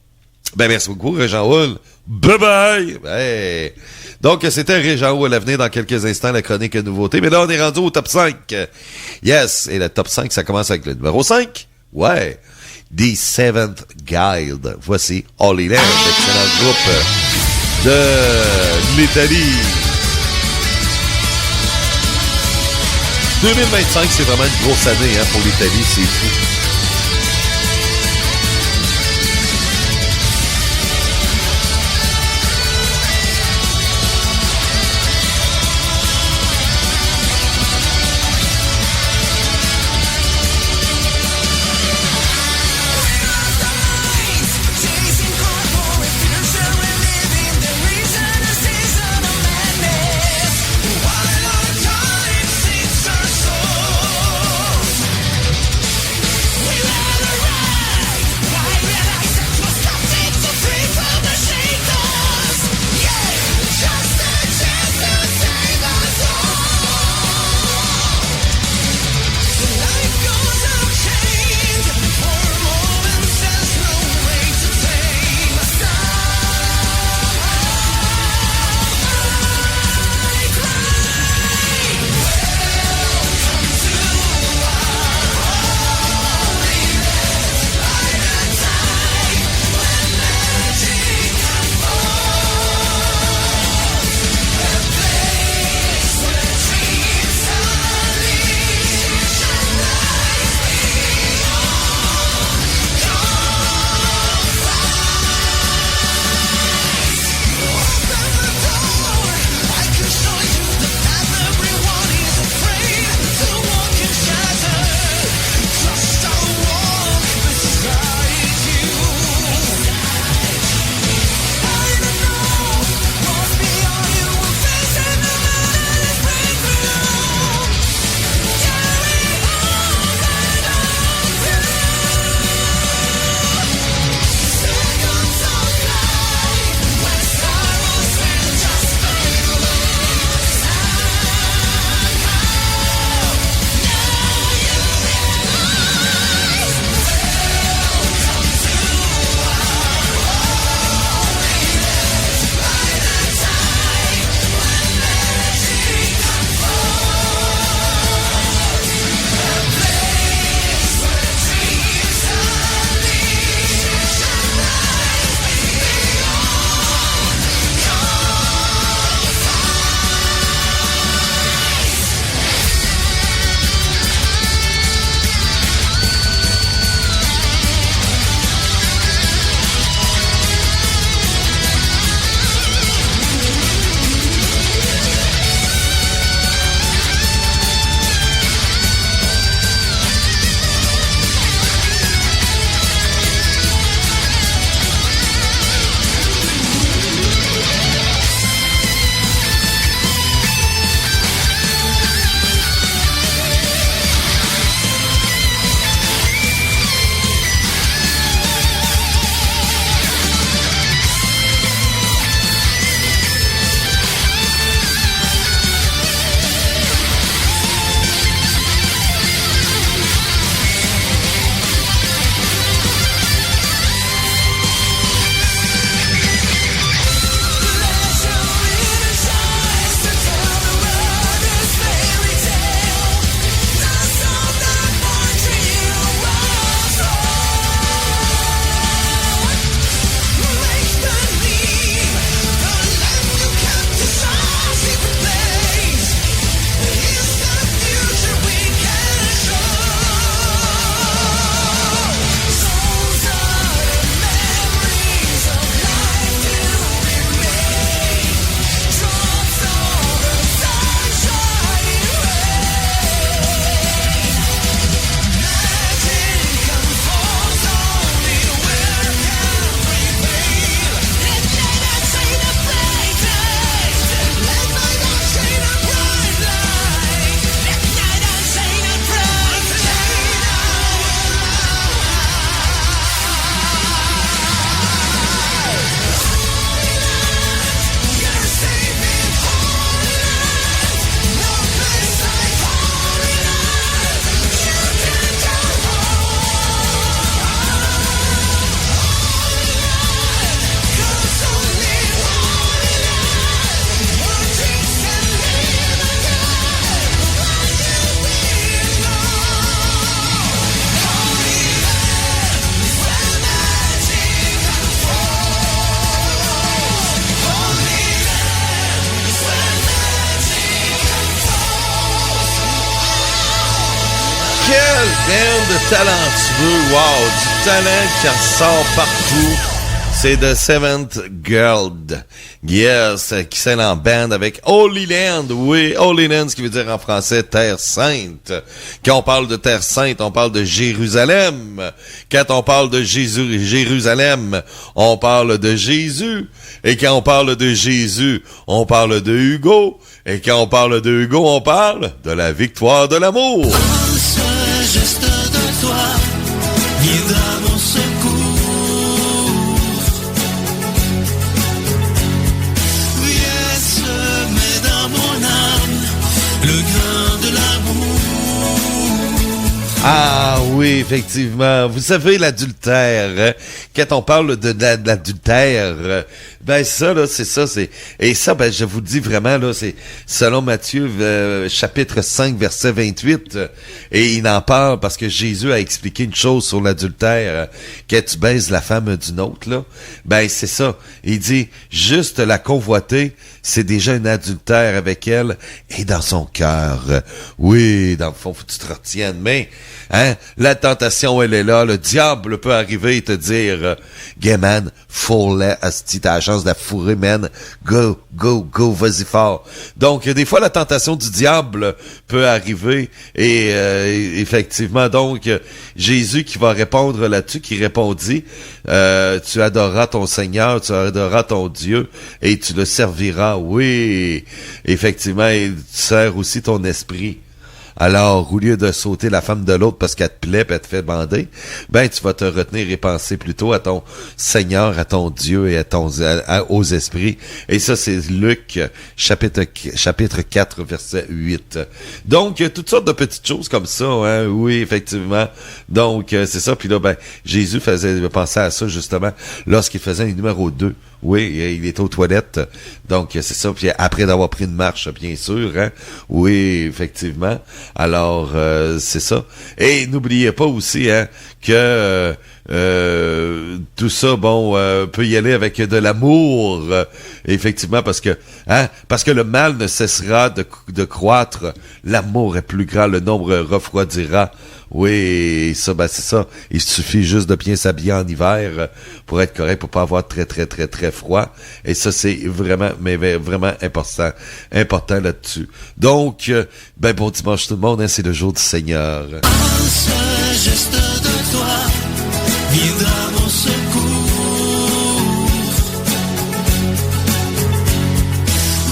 [SPEAKER 4] ben, merci beaucoup, Régent Houle. Bye-bye! Hey. Donc, c'était Régent Houle à venir dans quelques instants, la chronique nouveauté. Mais là, on est rendu au top 5. Yes! Et le top 5, ça commence avec le numéro 5. Ouais. The Seventh Guild. Voici Holy Land, excellent groupe de l'Italie. 2025, c'est vraiment une grosse année, hein, pour l'Italie, c'est fou.
[SPEAKER 2] de talentueux, wow, du talent qui ressort partout. C'est The Seventh Girl, yes, qui scène en band avec Holy Land, oui, Holy Land, ce qui veut dire en français Terre Sainte. Quand on parle de Terre Sainte, on parle de Jérusalem. Quand on parle de Jérusalem, on parle de Jésus. Et quand on parle de Jésus, on parle de Hugo. Et quand on parle de Hugo, on parle de la victoire de l'amour.
[SPEAKER 5] Un seul geste de toi viendra mon secours. Viens semer dans mon âme le grain de l'amour.
[SPEAKER 2] Ah oui, effectivement. Vous savez, l'adultère, hein? Quand on parle de l'adultère, ben ça, là, c'est ça, c'est... Et ça, ben, je vous le dis vraiment, là, c'est selon Matthieu, chapitre 5, verset 28, et il en parle parce que Jésus a expliqué une chose sur l'adultère, quand tu baises la femme d'une autre, là, ben c'est ça. Il dit, juste la convoiter, c'est déjà un adultère avec elle, et dans son cœur. Oui, dans le fond, faut que tu te retiennes, mais... Hein? La tentation, elle est là. Le diable peut arriver et te dire, gay man, fourre-la, asti, t'as la chance de la fourrer, man. Go, go, go, vas-y fort. Donc, des fois, la tentation du diable peut arriver et effectivement, donc, Jésus qui va répondre là-dessus, qui répondit, tu adoreras ton Seigneur, tu adoreras ton Dieu et tu le serviras. Oui, effectivement, et tu sers aussi ton esprit. Alors, au lieu de sauter la femme de l'autre parce qu'elle te plaît et elle te fait bander, ben, tu vas te retenir et penser plutôt à ton Seigneur, à ton Dieu et aux esprits. Et ça, c'est Luc, chapitre 4, verset 8. Donc, toutes sortes de petites choses comme ça, hein. Oui, effectivement. Donc, c'est ça. Puis là, ben, Jésus faisait penser à ça, justement, lorsqu'il faisait le numéro 2. Oui, il était aux toilettes. Donc, c'est ça. Puis après d'avoir pris une marche, bien sûr, hein. Oui, effectivement. Alors, c'est ça. Et n'oubliez pas aussi, hein, que tout ça, bon, peut y aller avec de l'amour, effectivement, parce que le mal ne cessera de croître. L'amour est plus grand, le nombre refroidira. Oui, ça, ben c'est ça. Il suffit juste de bien s'habiller en hiver pour être correct, pour pas avoir très, très, très, très froid. Et ça, c'est vraiment, mais vraiment important là-dessus. Donc, ben bon dimanche tout le monde, hein, c'est le jour du Seigneur.
[SPEAKER 5] Un seul geste de toi viendra mon secours.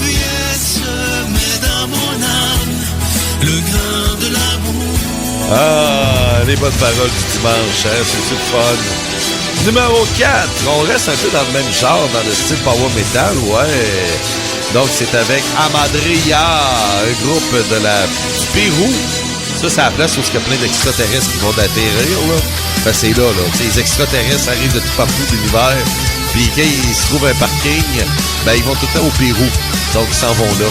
[SPEAKER 5] Viens semer dans mon âme le grain de l'amour.
[SPEAKER 2] Ah, les bonnes paroles du dimanche, hein, c'est tout fun. Numéro 4, on reste un peu dans le même genre, dans le style power metal, ouais. Donc, c'est avec Amadria, un groupe du Pérou. Ça, c'est la place où il y a plein d'extraterrestres qui vont atterrir, là. Ben, c'est là. Les extraterrestres arrivent de tout partout de l'univers. Puis quand ils se trouvent un parking, ben, ils vont tout le temps au Pérou. Donc, ils s'en vont là.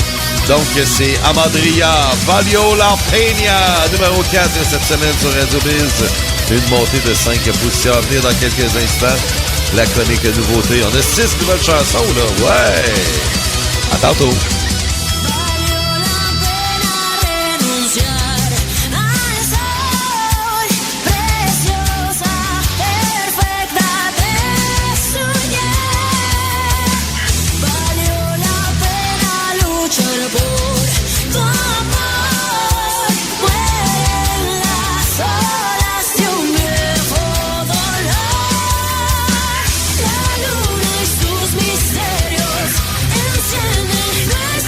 [SPEAKER 2] Donc, c'est Amadria, Valio La Peña, numéro 4 cette semaine sur Radio Biz. Une montée de 5 positions à venir dans quelques instants. La chronique nouveauté. On a 6 nouvelles chansons, là. Ouais! À tantôt!
[SPEAKER 6] Misterios encienden nuestra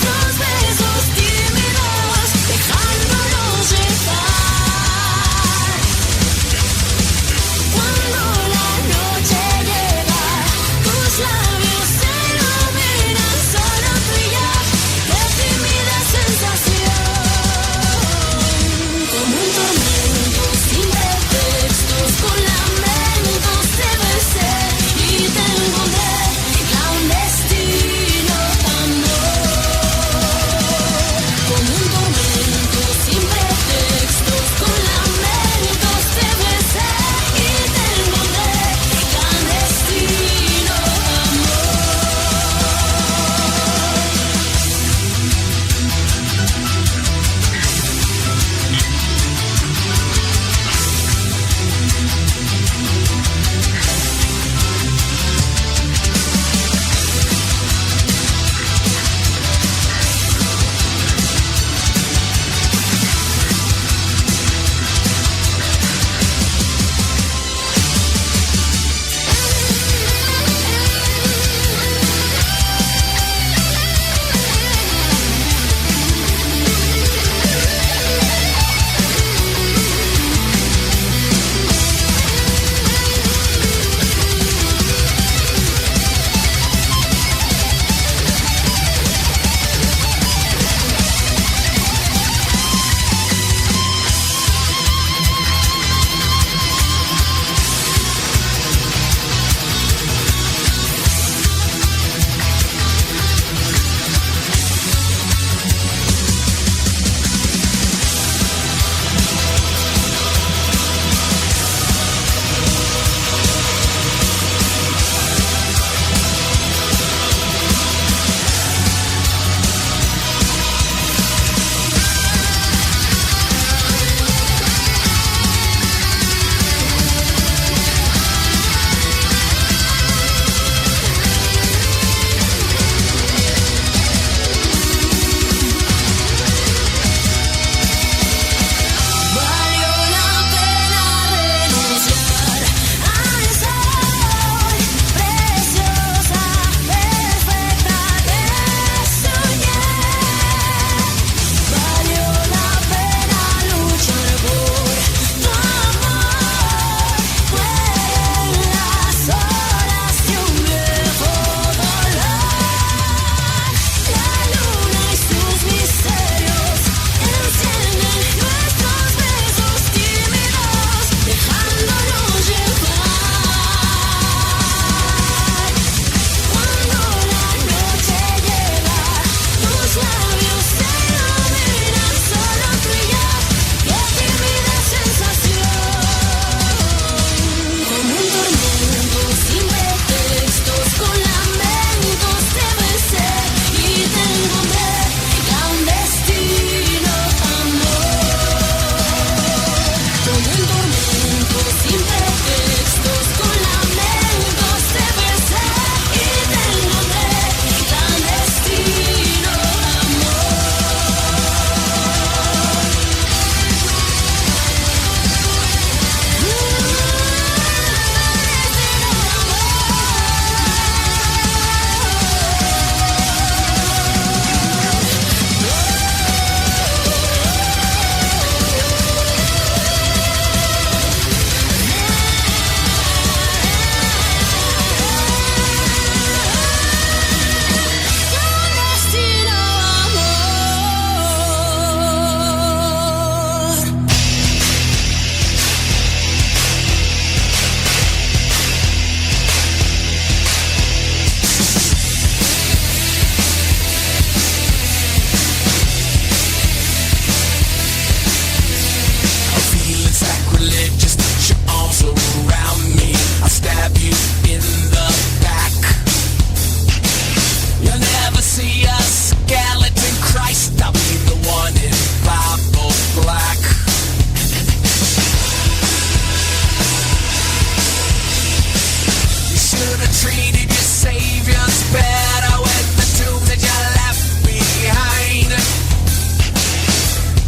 [SPEAKER 5] treated your saviors better with the tomb that you left behind.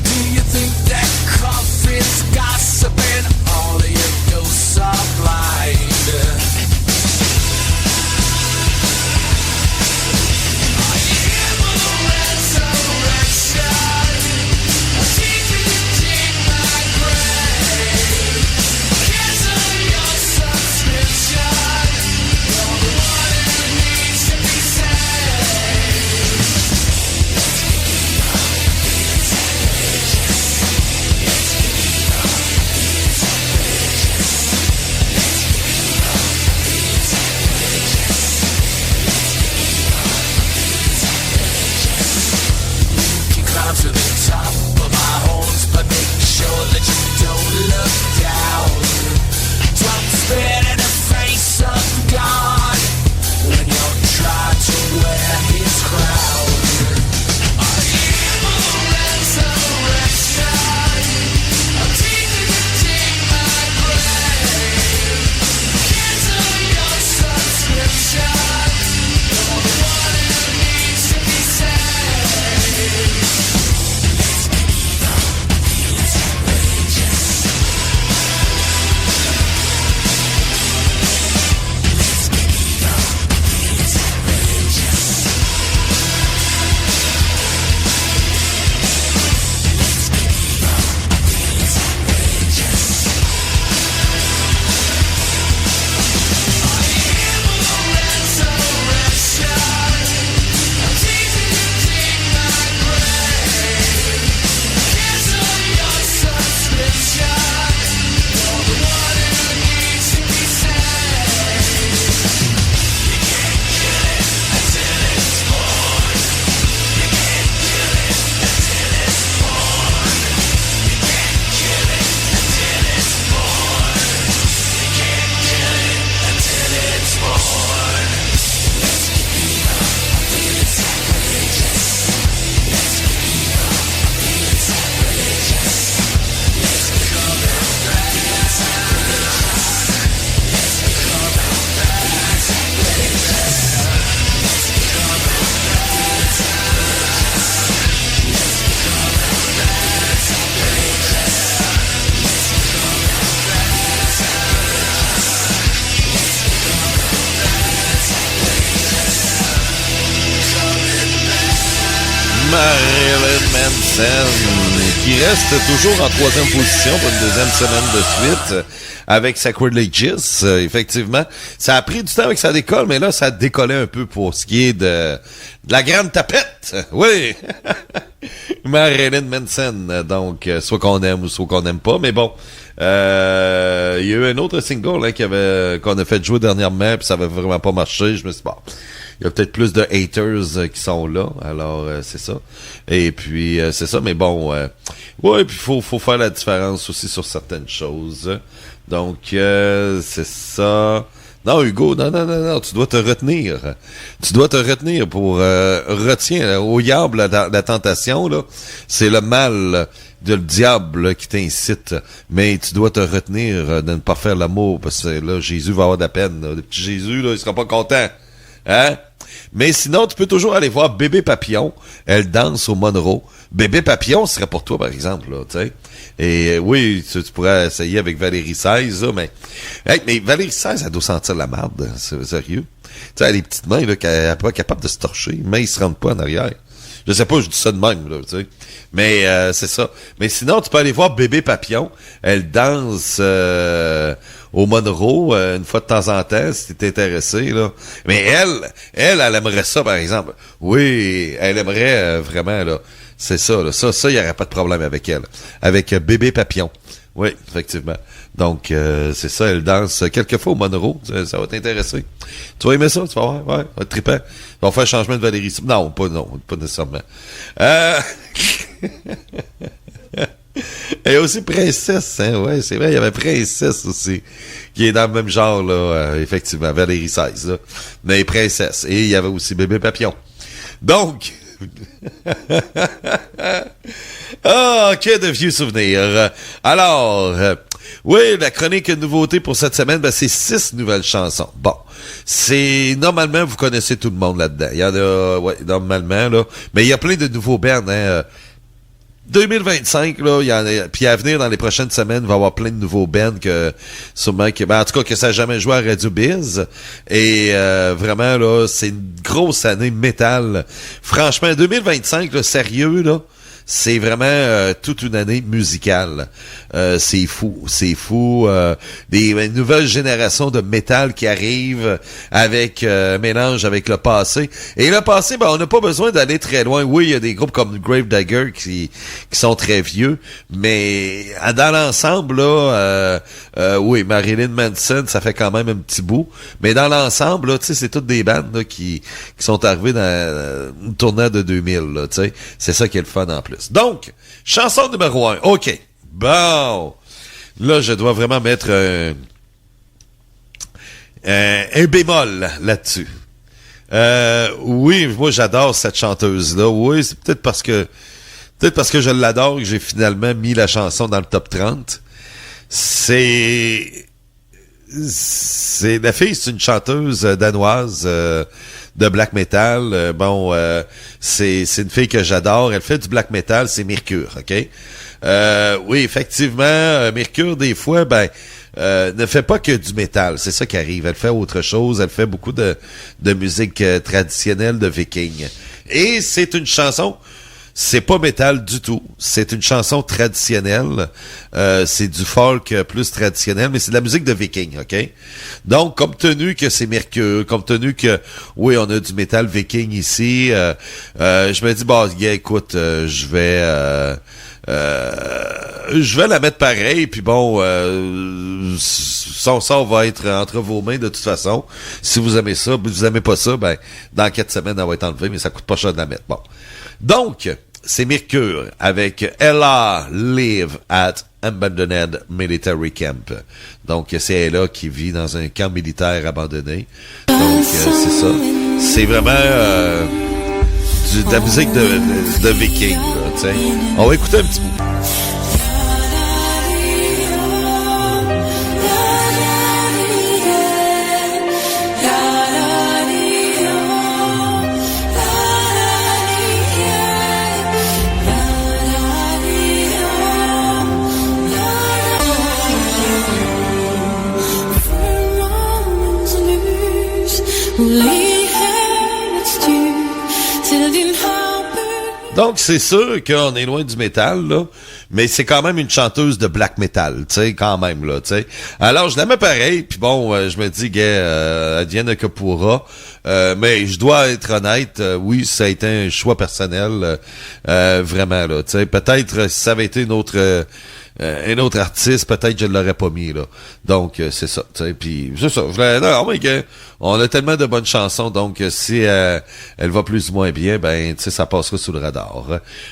[SPEAKER 5] Do you think that coffin's gossiping? All of your ghosts are blind. Are you here for the resurrection? I'm teaching you to dig my grave. Cancel your subscription. You're the one who needs to be saved. You climb to the top of my horns, but make sure that you don't look down. Drop spit in the face of God when you're trying to wear his crown. Are you for the resurrection? I'm teaching you to dig my grave. Cancel your subscription. You're the one who needs to be saved.
[SPEAKER 2] Marilyn Manson, qui reste toujours en 3e position pour une 2e semaine de suite avec Sacrilegious. Effectivement, ça a pris du temps avec sa décolle, mais là, ça a décollé un peu pour ce qui est de la grande tapette. Oui! Marilyn Manson. Donc, soit qu'on aime ou soit qu'on n'aime pas, mais bon. Il y a eu un autre single hein, qu'on a fait jouer dernièrement, puis ça avait vraiment pas marché. Je me suis dit, bon, il y a peut-être plus de haters qui sont là, alors c'est ça. Et puis c'est ça, mais bon, ouais, puis faut faire la différence aussi sur certaines choses. Donc c'est ça. Non, Hugo, non, tu dois te retenir. Tu dois te retenir pour retiens au diable la tentation là. C'est le mal de le diable là, qui t'incite, mais tu dois te retenir de ne pas faire l'amour parce que là Jésus va avoir de la peine. Là. Le petit Jésus là, il sera pas content. Hein? Mais sinon, tu peux toujours aller voir Bébé Papillon. Elle danse au Monroe. Bébé Papillon serait pour toi, par exemple, là, tu sais. Et oui, tu pourrais essayer avec Valérie XVI, là, mais... Hey, mais Valérie XVI, elle doit sentir la marde, c'est sérieux. Tu sais, elle a les petites mains, là, qu'elle n'est pas capable de se torcher, mais ils se rendent pas en arrière. Je sais pas, je dis ça de même, là, tu sais. Mais c'est ça. Mais sinon, tu peux aller voir Bébé Papillon. Elle danse au Monroe une fois de temps en temps, si t'es intéressé, là. Mais elle aimerait ça, par exemple. Oui, elle aimerait vraiment, là. C'est ça, là. Ça, il n'y aurait pas de problème avec elle. Avec Bébé Papillon. Oui, effectivement. Donc, c'est ça, elle danse quelquefois au Monroe. Ça va t'intéresser. Tu vas aimer ça, tu vas voir. Ouais, ça va être trippant. On va faire un changement de Valérie. Non, pas nécessairement. Et aussi Princesse, hein, ouais, c'est vrai, il y avait Princesse aussi, qui est dans le même genre, là, effectivement, Valérie XVI, là. Mais Princesse. Et il y avait aussi Bébé Papillon. Donc, que de vieux souvenirs. Alors, Oui, la chronique nouveauté pour cette semaine, ben, c'est 6 nouvelles chansons. Bon, normalement, vous connaissez tout le monde là-dedans. Il y en a, ouais, normalement, là. Mais il y a plein de nouveaux bands, hein. 2025, là, il y en a, puis à venir dans les prochaines semaines, il va y avoir plein de nouveaux bands que, sûrement, en tout cas, que ça n'a jamais joué à Radio Biz. Et, vraiment, là, c'est une grosse année métal. Franchement, 2025, là, sérieux, là, c'est vraiment toute une année musicale. C'est fou. Des nouvelles générations de métal qui arrivent avec mélange avec le passé. Et le passé, ben on n'a pas besoin d'aller très loin. Oui, il y a des groupes comme Gravedigger qui sont très vieux, mais dans l'ensemble, là, oui, Marilyn Manson, ça fait quand même un petit bout. Mais dans l'ensemble, là, tu sais, c'est toutes des bandes là, qui sont arrivées dans une tournée de 2000. Là, tu sais, c'est ça qui est le fun en plus. Donc, chanson numéro 1. OK. Bon. Là, je dois vraiment mettre un bémol là-dessus. Oui, moi, j'adore cette chanteuse-là. Oui, c'est peut-être parce que je l'adore que j'ai finalement mis la chanson dans le top 30. La fille, c'est une chanteuse danoise de black metal. C'est une fille que j'adore. Elle fait du black metal, c'est Mercure, OK? Oui, effectivement, Mercure, des fois, ne fait pas que du métal. C'est ça qui arrive. Elle fait autre chose. Elle fait beaucoup de musique traditionnelle de Viking. Et c'est une chanson... C'est pas métal du tout. C'est une chanson traditionnelle. C'est du folk plus traditionnel, mais c'est de la musique de Viking, OK? Donc, compte tenu que c'est Mercure, compte tenu que, oui, on a du métal Viking ici, je me dis, écoute, je vais la mettre pareil, puis bon, son sort va être entre vos mains de toute façon. Si vous aimez ça, vous aimez pas ça, dans 4 semaines, elle va être enlevée, mais ça coûte pas cher de la mettre. Bon. Donc, c'est Mercure avec Ella Live at Abandoned Military Camp. Donc, c'est Ella qui vit dans un camp militaire abandonné. Donc, c'est ça. C'est vraiment de la musique de Viking, là, tu sais. On va écouter un petit bout. Donc, c'est sûr qu'on est loin du métal, là, mais c'est quand même une chanteuse de black metal, tu sais, quand même, là, tu sais. Alors, je l'aimais pareil, puis bon, je me dis, advienne que pourra, mais je dois être honnête, oui, ça a été un choix personnel, vraiment, là, tu sais. Peut-être, si ça avait été un autre artiste, peut-être je ne l'aurais pas mis, là. Donc, c'est ça, tu sais, puis c'est ça. On a tellement de bonnes chansons, donc si elle va plus ou moins bien, tu sais, ça passera sous le radar.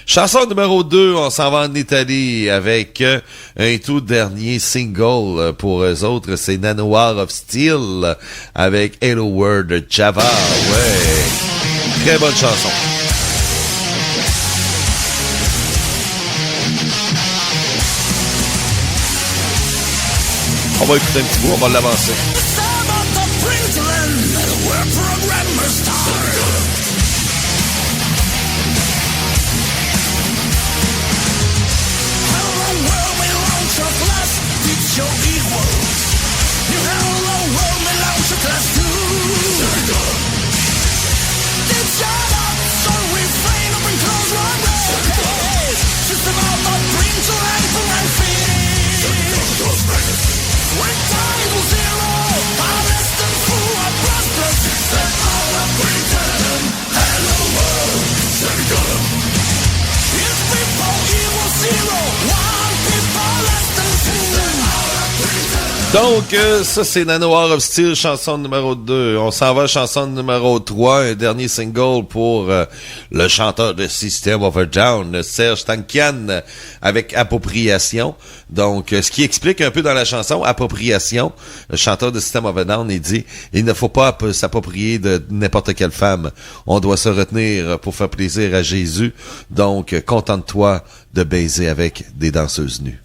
[SPEAKER 2] Chanson numéro 2, on s'en va en Italie avec un tout dernier single pour eux autres, c'est Nanoir of Steel avec Hello World Java, ouais. Très bonne chanson. On va écouter un petit bout, on va l'avancer. Donc, ça, c'est Nanoir of Steel, chanson numéro 2. On s'en va à chanson numéro 3, un dernier single pour le chanteur de System of a Down, Serj Tankian, avec Appropriation. Donc, ce qui explique un peu dans la chanson, Appropriation, le chanteur de System of a Down, il dit, il ne faut pas s'approprier de n'importe quelle femme. On doit se retenir pour faire plaisir à Jésus. Donc, contente-toi de baiser avec des danseuses nues.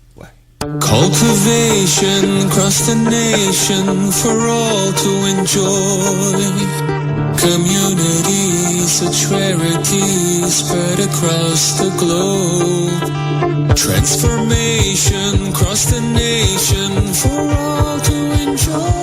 [SPEAKER 5] Cultivation across the nation for all to enjoy. Communities, such rarities spread across the globe. Transformation across the nation for all to enjoy.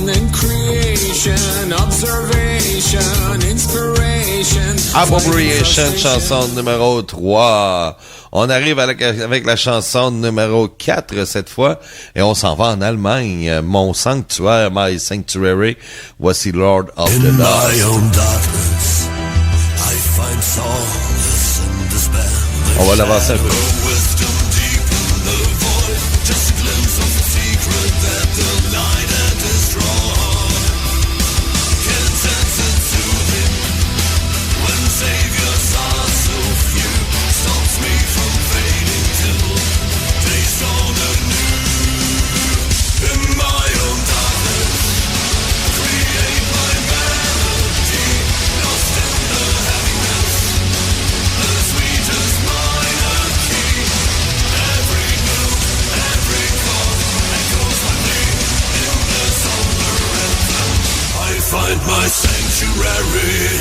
[SPEAKER 5] And creation, observation, inspiration.
[SPEAKER 2] Appropriation, chanson numéro 3. On arrive avec la chanson numéro 4 cette fois, et on s'en va en Allemagne. Mon sanctuaire, My Sanctuary. Voici Lord of the
[SPEAKER 1] In
[SPEAKER 2] Dust.
[SPEAKER 1] my own darkness, I find solace and despair.
[SPEAKER 2] On va l'avancer un peu.
[SPEAKER 1] Wisdom deep in the void, just a glimpse of the secret that the night had destroyed. Can sense it soothing when saviors are so few. Stops me from fading till days dawn anew. In my own darkness, create my melody, lost in the heaviness, the sweetest minor key. Every note, every chord echoes my name in the somber anthem. I find my sanctuary.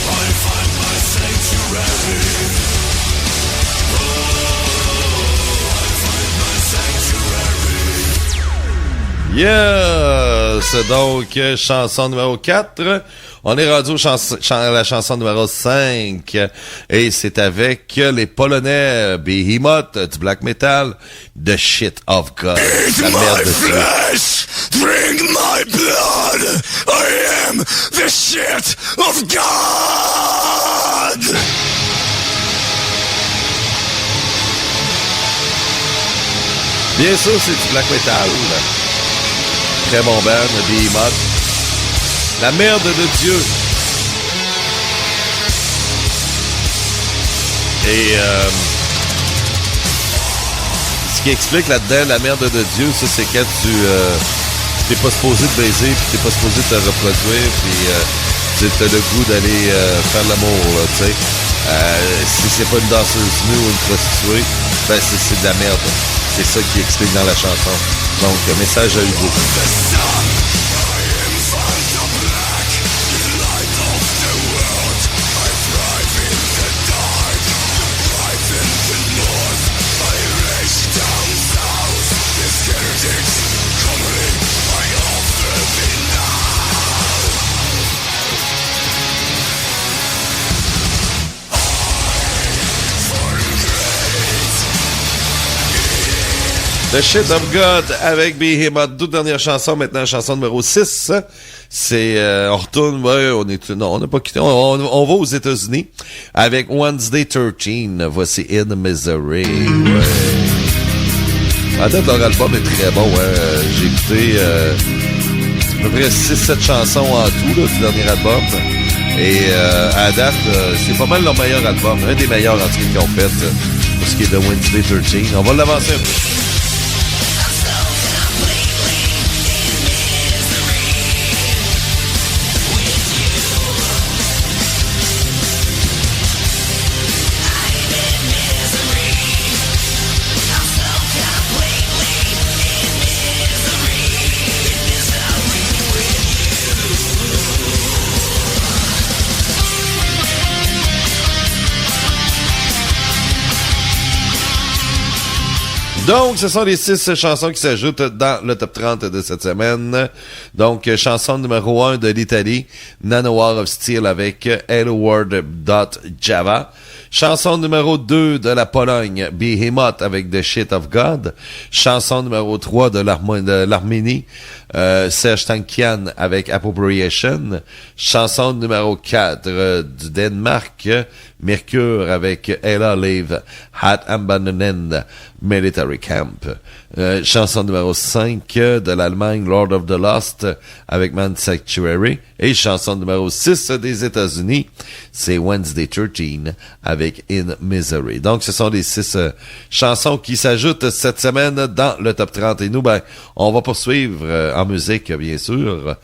[SPEAKER 1] I find my sanctuary. Oh, I find my sanctuary.
[SPEAKER 2] Yes! Donc, chanson numéro 4. On est rendu à la chanson numéro 5. Et c'est avec les Polonais Behemoth du black metal, The Shit of God. La merde de Dieu.
[SPEAKER 1] Flesh, drink my blood. I am the shit of God.
[SPEAKER 2] Bien sûr, c'est du black metal. Très bon band, Behemoth. La merde de Dieu. Et ce qui explique là-dedans la merde de Dieu, ça c'est quand t'es pas supposé te baiser, puis t'es pas supposé te reproduire, puis t'as le goût d'aller faire l'amour, là, tu sais. Si c'est pas une danseuse nue ou une prostituée, ben c'est de la merde. C'est ça qui explique dans la chanson. Donc, message à Hugo. The Shit of God avec Behemoth. Deux dernières chansons, maintenant chanson numéro 6. C'est, on retourne, ouais, on n'a pas quitté, on va aux États-Unis avec Wednesday 13. Voici In Misery. Ouais. En tête, leur album est très bon, hein. J'ai écouté, à peu près 6-7 chansons en tout, là, du dernier album. Et, à date, c'est pas mal leur meilleur album. Un des meilleurs, en tout cas, qu'ils ont fait, pour ce qui est de Wednesday 13. On va l'avancer un peu. Donc, ce sont les 6 chansons qui s'ajoutent dans le top 30 de cette semaine. Donc, chanson numéro 1 de l'Italie, Nanowar of Steel avec Hello World.java. Chanson numéro 2 de la Pologne, Behemoth avec The Shit of God. Chanson numéro 3 de l'Arménie, Serj Tankian avec Appropriation. Chanson numéro 4 du Danemark, Mercure avec Ella Live at Abandoned Military Camp. Chanson numéro 5 de l'Allemagne, Lord of the Lost avec Man Sanctuary. Et chanson numéro 6 des États-Unis, c'est Wednesday 13 avec In Misery. Donc, ce sont les 6 chansons qui s'ajoutent cette semaine dans le Top 30. Et nous, on va poursuivre en musique, bien sûr,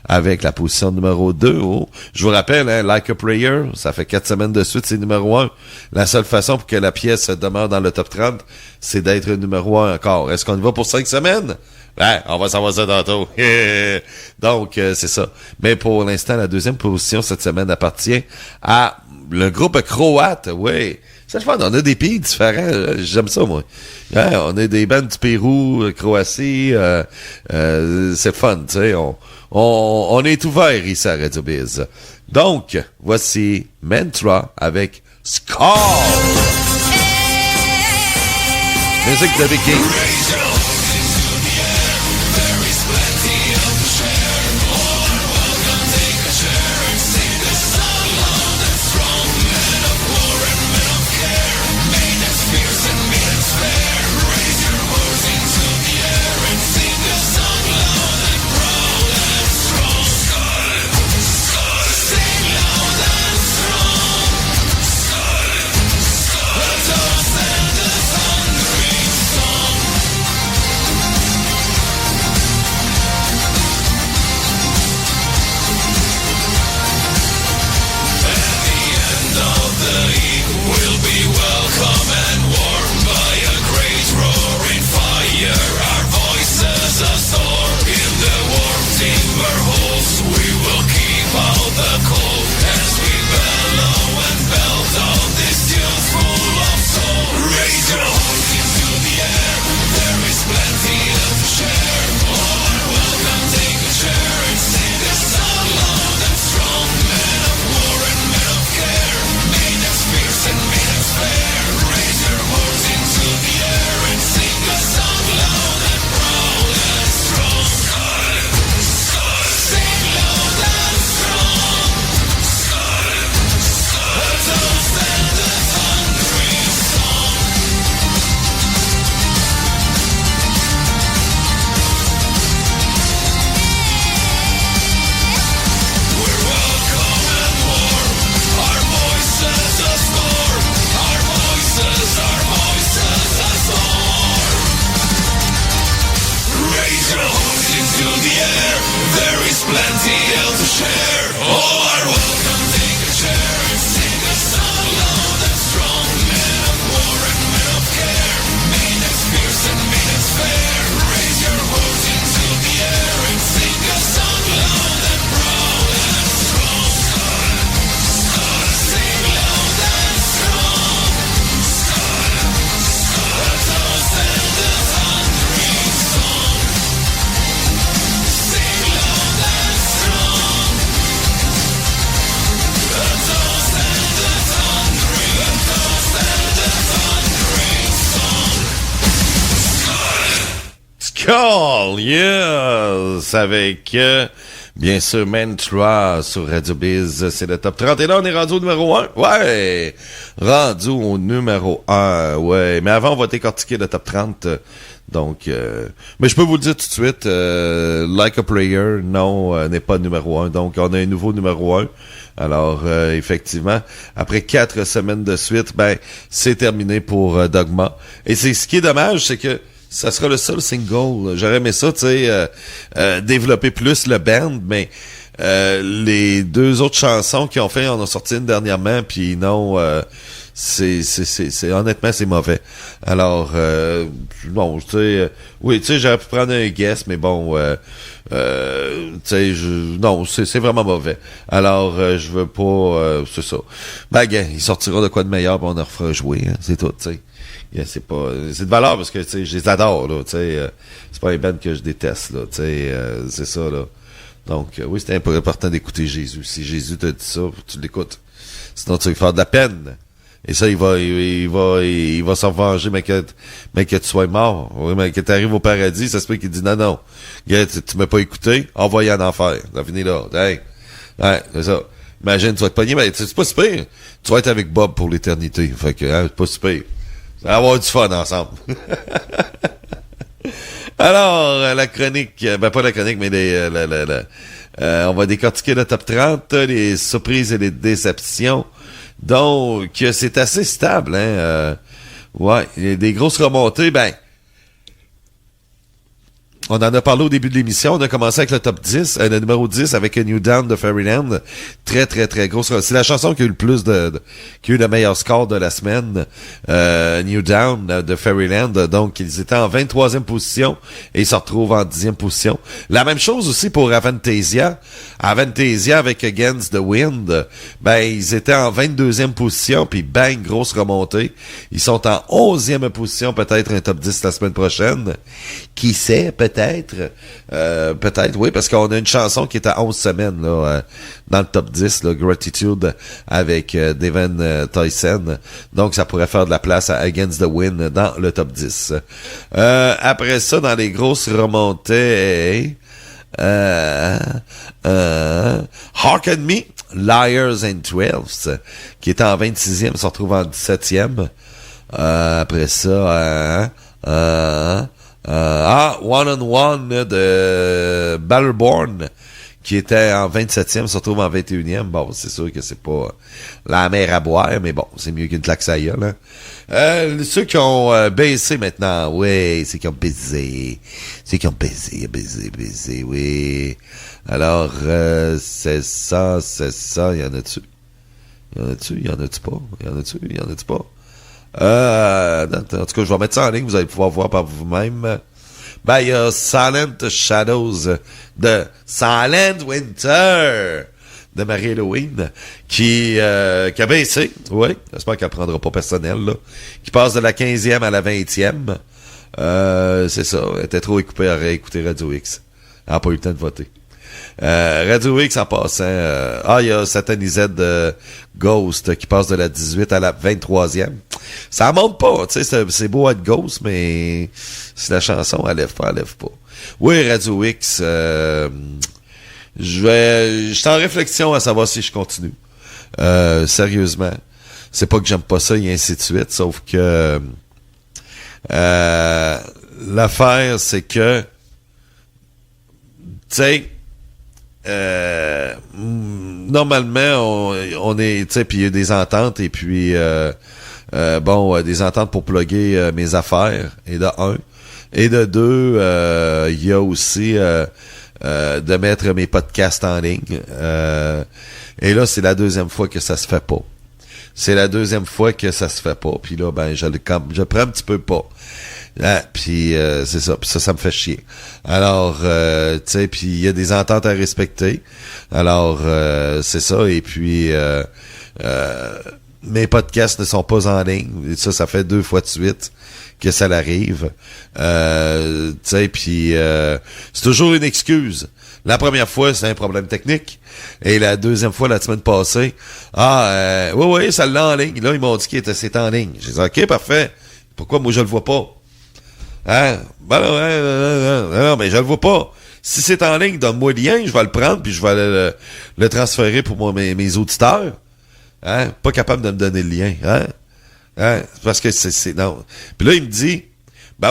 [SPEAKER 2] avec la position numéro 2. Oh. Je vous rappelle, Like a Prayer, ça fait 4 semaines de suite, c'est numéro 1. La seule façon pour que la pièce demeure dans le Top 30, c'est d'être numéro 1 encore. Est-ce qu'on y va pour 5 semaines? On va savoir ça tantôt. Donc, c'est ça. Mais pour l'instant, la deuxième position cette semaine appartient à le groupe croate. Oui. C'est le fun. On a des pays différents. J'aime ça, moi. On a des bandes du Pérou, Croatie. C'est le fun, tu sais. On est ouvert ici à Radio Biz. Donc, voici Mantra avec Scar. Musique de Viking. Call, yes, avec, bien sûr, Mantra sur Radio Biz, c'est le Top 30. Et là, on est rendu au numéro 1. Ouais, rendu au numéro 1, ouais. Mais avant, on va décortiquer le Top 30. Donc, mais je peux vous le dire tout de suite, Like a Prayer, non, n'est pas numéro 1. Donc, on a un nouveau numéro 1. Alors, effectivement, après 4 semaines de suite, c'est terminé pour Dogma. Et c'est ce qui est dommage, c'est que ça sera le seul single. J'aurais aimé ça, tu sais, développer plus le band, mais les 2 autres chansons qu'ils ont fait, on a sorti une dernièrement, puis non, c'est honnêtement, c'est mauvais. Alors, non, tu sais, oui, tu sais, j'aurais pu prendre un guess, mais bon, tu sais, non, c'est vraiment mauvais. Alors, je veux pas, c'est ça. Il sortira de quoi de meilleur, puis on en refera jouer, hein, c'est tout, tu sais. Yeah, c'est de valeur parce que, tu sais, je les adore, là, tu sais, c'est pas un band que je déteste, là, tu sais, c'est ça, là. Donc, oui, c'était important d'écouter Jésus. Si Jésus te dit ça, tu l'écoutes. Sinon, tu vas faire de la peine. Et ça, il va s'en venger, mais que tu sois mort. Oui, mais que tu arrives au paradis, ça se peut qu'il dit non. Gars, tu m'as pas écouté, envoyé en enfer. Ça finit là. Hey. Ouais, c'est ça. Imagine, tu vas te pogner, mais c'est pas super. Tu vas être avec Bob pour l'éternité. Fait que, c'est pas super. Ça va avoir du fun ensemble. Alors, la chronique, pas la chronique, mais on va décortiquer le top 30, les surprises et les déceptions. Donc, c'est assez stable, hein. Ouais, il y a des grosses remontées, on en a parlé au début de l'émission. On a commencé avec le top 10, le numéro 10 avec New Down de Fairyland. Très, très, très grosse. C'est la chanson qui a eu le plus qui a eu le meilleur score de la semaine. New Down de Fairyland. Donc, ils étaient en 23e position et ils se retrouvent en 10e position. La même chose aussi pour Avantasia. Avantasia avec Against the Wind. Ils étaient en 22e position puis bang, grosse remontée. Ils sont en 11e position, peut-être un top 10 la semaine prochaine. Qui sait, peut-être, oui, parce qu'on a une chanson qui est à 11 semaines, là, dans le top 10, là, Gratitude, avec Devin Tyson. Donc, ça pourrait faire de la place à Against the Wind dans le top 10. Après ça, dans les grosses remontées, Hearken Me, Liars and Twelves, qui était en 26e, se retrouve en 17e. Après ça, One on One de Battleborn qui était en 27e, se retrouve en 21e. Bon, c'est sûr que c'est pas la mer à boire, mais bon, c'est mieux qu'une claque à gueule, hein. Ceux qui ont baissé maintenant, oui, ceux qui ont baisé. Ceux qui ont baisé, oui. Alors, c'est ça. Y en a-tu? Y en a-tu pas? En tout cas, je vais mettre ça en ligne, vous allez pouvoir voir par vous-même. Il y a Silent Shadows de Silent Winter de Marie-Halloween qui a baissé. Oui, j'espère qu'elle prendra pas personnel, là. Qui passe de la 15e à la 20e. C'est ça, elle était trop occupée à réécouter Radio X. Elle n'a pas eu le temps de voter. Radio X en passant, il y a Satanised de Ghost qui passe de la 18 à la 23e. Ça monte pas, tu sais, c'est beau être Ghost, mais si la chanson elle lève pas. Oui, Radio X, je suis en réflexion à savoir si je continue. Sérieusement. C'est pas que j'aime pas ça et ainsi de suite, sauf que l'affaire, c'est que tu sais, normalement on est, tu sais, puis il y a des ententes et puis des ententes pour plugger mes affaires, et de un, et de deux, il y a aussi de mettre mes podcasts en ligne, et là c'est la deuxième fois que ça se fait pas. Puis là je prends un petit peu pas. Puis c'est ça, puis ça me fait chier. Alors tu sais, puis il y a des ententes à respecter. Alors c'est ça, et puis mes podcasts ne sont pas en ligne. Et ça fait 2 fois de suite que ça l'arrive. Tu sais, puis c'est toujours une excuse. La première fois, c'est un problème technique. Et la deuxième fois, la semaine passée, oui, ça l'a en ligne. Là, ils m'ont dit que c'était en ligne. J'ai dit, OK, parfait. Pourquoi moi, je le vois pas? Hein? Non, mais je le vois pas. Si c'est en ligne, donne-moi le lien, je vais le prendre, puis je vais le transférer pour mes auditeurs. Hein? Pas capable de me donner le lien. Hein? Parce que c'est non. Puis là, il me dit,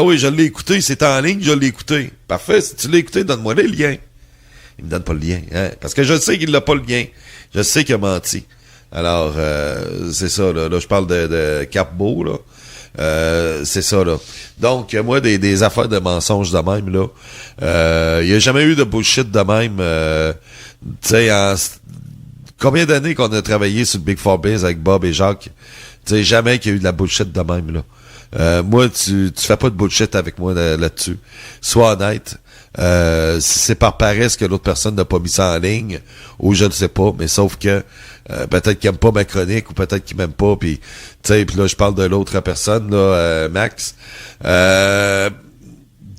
[SPEAKER 2] oui, je l'ai écouté, c'est en ligne, je l'ai écouté. Parfait, si tu l'as écouté, donne-moi le lien. Il me donne pas le lien. Hein? Parce que je sais qu'il n'a pas le lien. Je sais qu'il a menti. Alors, c'est ça, là je parle de Cap-Beau, là. C'est ça, là. Donc, moi, des affaires de mensonges de même, là. Il n'y a jamais eu de bullshit de même. Tu sais, combien d'années qu'on a travaillé sur le Big Four Biz avec Bob et Jacques? Tu sais, jamais qu'il y a eu de la bullshit de même, là. Moi, tu fais pas de bullshit avec moi là-dessus. Sois honnête. Si c'est par paresse que l'autre personne n'a pas mis ça en ligne, ou je ne sais pas, mais sauf que peut-être qu'il aime pas ma chronique, ou peut-être qu'il m'aime pas, puis tu sais, puis là je parle de l'autre personne, là, Max. Tu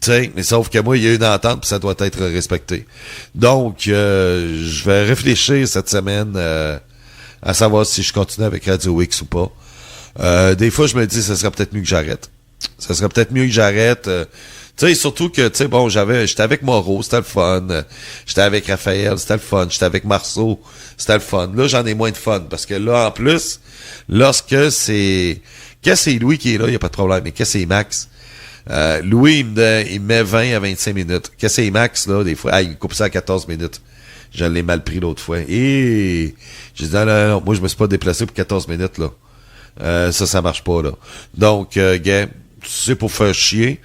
[SPEAKER 2] sais, mais sauf que moi, il y a une entente, puis ça doit être respecté. Donc, je vais réfléchir cette semaine à savoir si je continue avec Radio X ou pas. Des fois, je me dis, ça serait peut-être mieux que j'arrête. Ça serait peut-être mieux que j'arrête. Tu sais, surtout que, tu sais, bon, j'étais avec Moreau, c'était le fun. J'étais avec Raphaël, c'était le fun. J'étais avec Marceau, c'était le fun. Là, j'en ai moins de fun. Parce que là, en plus, lorsque c'est Louis qui est là, il n'y a pas de problème. Mais que c'est Max, Louis, il me met 20 à 25 minutes. Que c'est Max, là, des fois, il me coupe ça à 14 minutes. Je l'ai mal pris l'autre fois. Et j'ai dit, non, moi, je me suis pas déplacé pour 14 minutes, là. Ça marche pas, là. Donc, gars, c'est pour faire chier.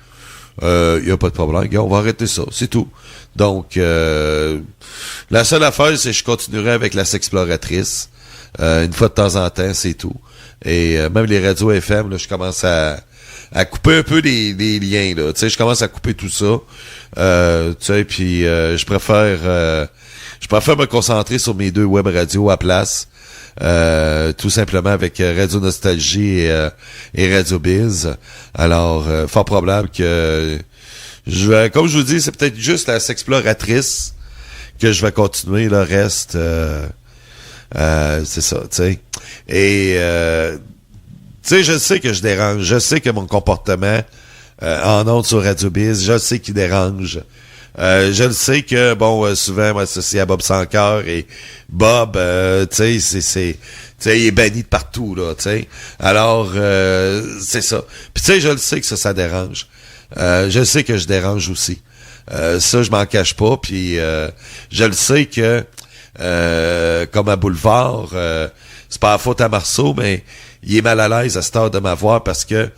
[SPEAKER 2] Y a pas de problème, gars, on va arrêter ça, c'est tout. Donc, la seule affaire, c'est que je continuerai avec la Sexploratrice. Une fois de temps en temps, c'est tout. Et même les radios FM, là, je commence à couper un peu des liens, là. Tu sais, je commence à couper tout ça. Tu sais, puis je préfère me concentrer sur mes 2 web radios à place. Tout simplement avec Radio Nostalgie et Radio Biz. Alors, fort probable que comme je vous dis, c'est peut-être juste la Sexploratrice que je vais continuer. Le reste, c'est ça, tu sais. Et tu sais, je sais que je dérange. Je sais que mon comportement en ondes sur Radio Biz, je sais qu'il dérange. Je le sais que, bon, souvent, moi, c'est à Bob Sancœur et Bob, tu sais, il est banni de partout, là, tu sais. Alors, c'est ça. Puis, tu sais, je le sais que ça dérange. Je sais que je dérange aussi. Ça, je m'en cache pas. Puis, je le sais que, comme à Boulevard, c'est pas la faute à Marceau, mais il est mal à l'aise à cette heure de m'avoir parce que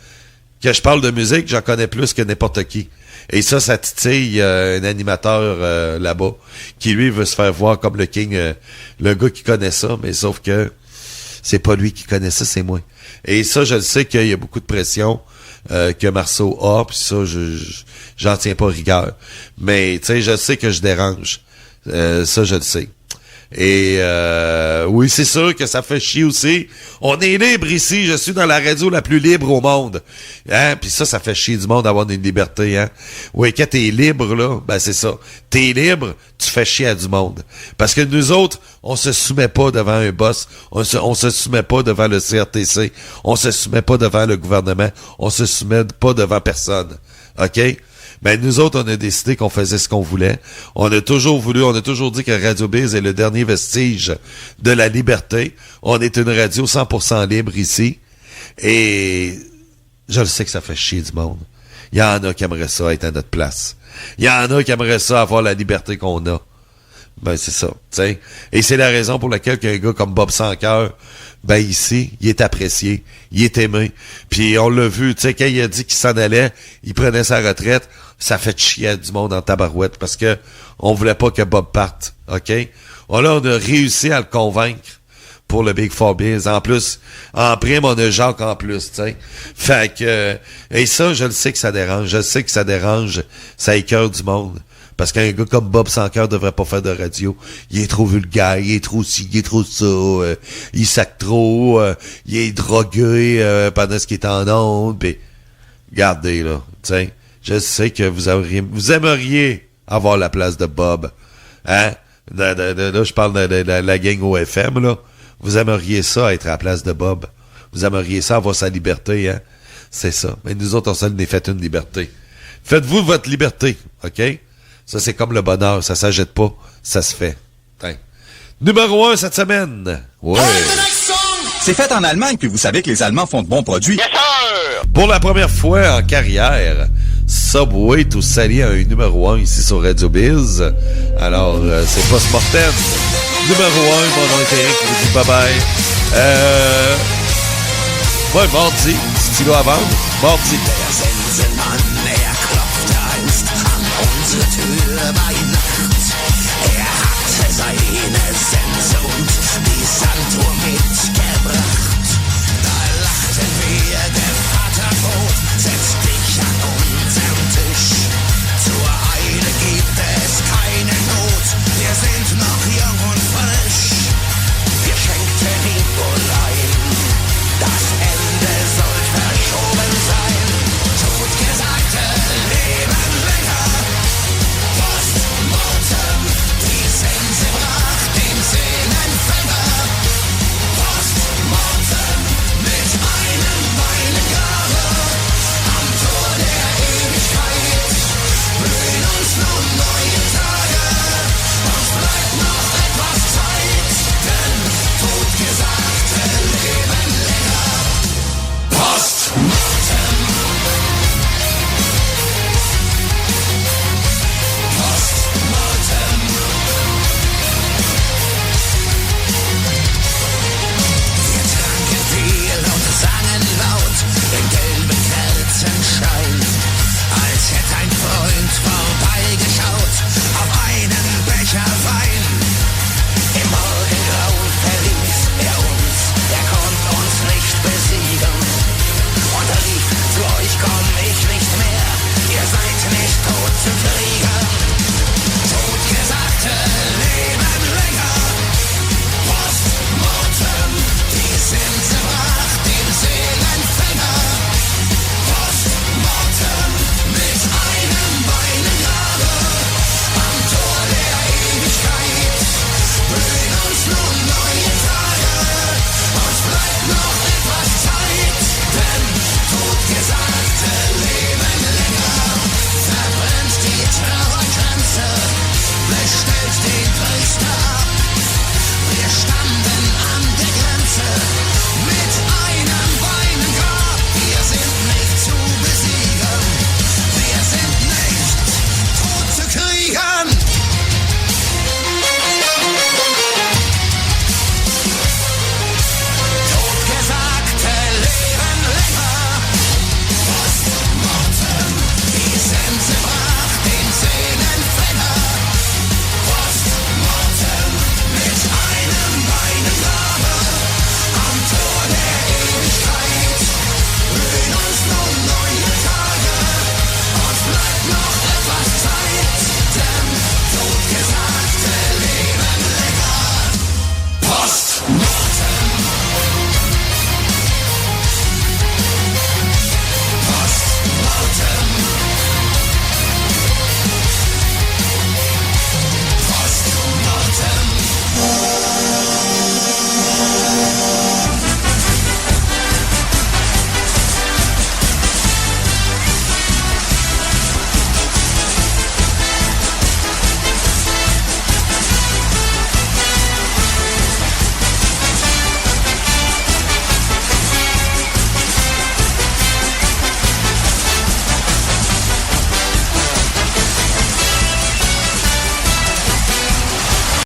[SPEAKER 2] je parle de musique, j'en connais plus que n'importe qui. Et ça titille un animateur là-bas qui, lui, veut se faire voir comme le king, le gars qui connaît ça, mais sauf que c'est pas lui qui connaît ça, c'est moi. Et ça, je le sais qu'il y a beaucoup de pression que Marceau a, puis ça, j'en tiens pas rigueur. Mais, tu sais, je sais que je dérange. Ça, je le sais. Et oui, c'est sûr que ça fait chier aussi. On est libre ici, je suis dans la radio la plus libre au monde. Hein? Puis ça fait chier du monde d'avoir une liberté, hein. Oui, quand t'es libre, là, ben c'est ça. T'es libre, tu fais chier à du monde. Parce que nous autres, on se soumet pas devant un boss, on se soumet pas devant le CRTC, on se soumet pas devant le gouvernement, on se soumet pas devant personne. OK? Ben, nous autres, on a décidé qu'on faisait ce qu'on voulait. On a toujours dit que Radio Biz est le dernier vestige de la liberté. On est une radio 100% libre ici. Et je le sais que ça fait chier du monde. Il y en a qui aimeraient ça être à notre place. Il y en a qui aimeraient ça avoir la liberté qu'on a. Ben, c'est ça, tu sais. Et c'est la raison pour laquelle qu'un gars comme Bob Sancœur, ben ici, il est apprécié, il est aimé. Puis on l'a vu, tu sais, quand il a dit qu'il s'en allait, il prenait sa retraite, ça fait chier du monde en tabarouette parce que on voulait pas que Bob parte, OK? On a réussi à le convaincre pour le Big Four Biz. En plus, en prime, on a Jacques en plus, tu sais. Fait que, et ça, je le sais que ça dérange. Je sais que ça dérange, ça écœure du monde. Parce qu'un gars comme Bob Sancœur devrait pas faire de radio. Il est trop vulgaire, il est trop ci, il est trop ça, il sac trop, il est drogué pendant ce qu'il est en onde. Pis, regardez, là, tu sais, je sais que vous aimeriez avoir la place de Bob. Hein? Là, je parle de la gang OFM, là. Vous aimeriez ça, être à la place de Bob. Vous aimeriez ça, avoir sa liberté, hein? C'est ça. Mais nous autres, on s'en est fait une liberté. Faites-vous votre liberté, OK? Ça, c'est comme le bonheur. Ça s'achète pas. Ça se fait. Hein. Numéro 1 cette semaine. Ouais.
[SPEAKER 3] C'est fait en Allemagne, puis vous savez que les Allemands font de bons produits.
[SPEAKER 1] Yes, sir!
[SPEAKER 2] Pour la première fois en carrière, Subway tout sali a un numéro 1 ici sur Radio Biz. Alors, c'est post-mortem. Numéro 1, mon nom est Eric, je vous dis bye-bye. Ouais, mardi. Stylo à vendre. Mardi.
[SPEAKER 5] Der Sensenmann, klopft Angst an unsere Tür bei Nacht. Hatte seine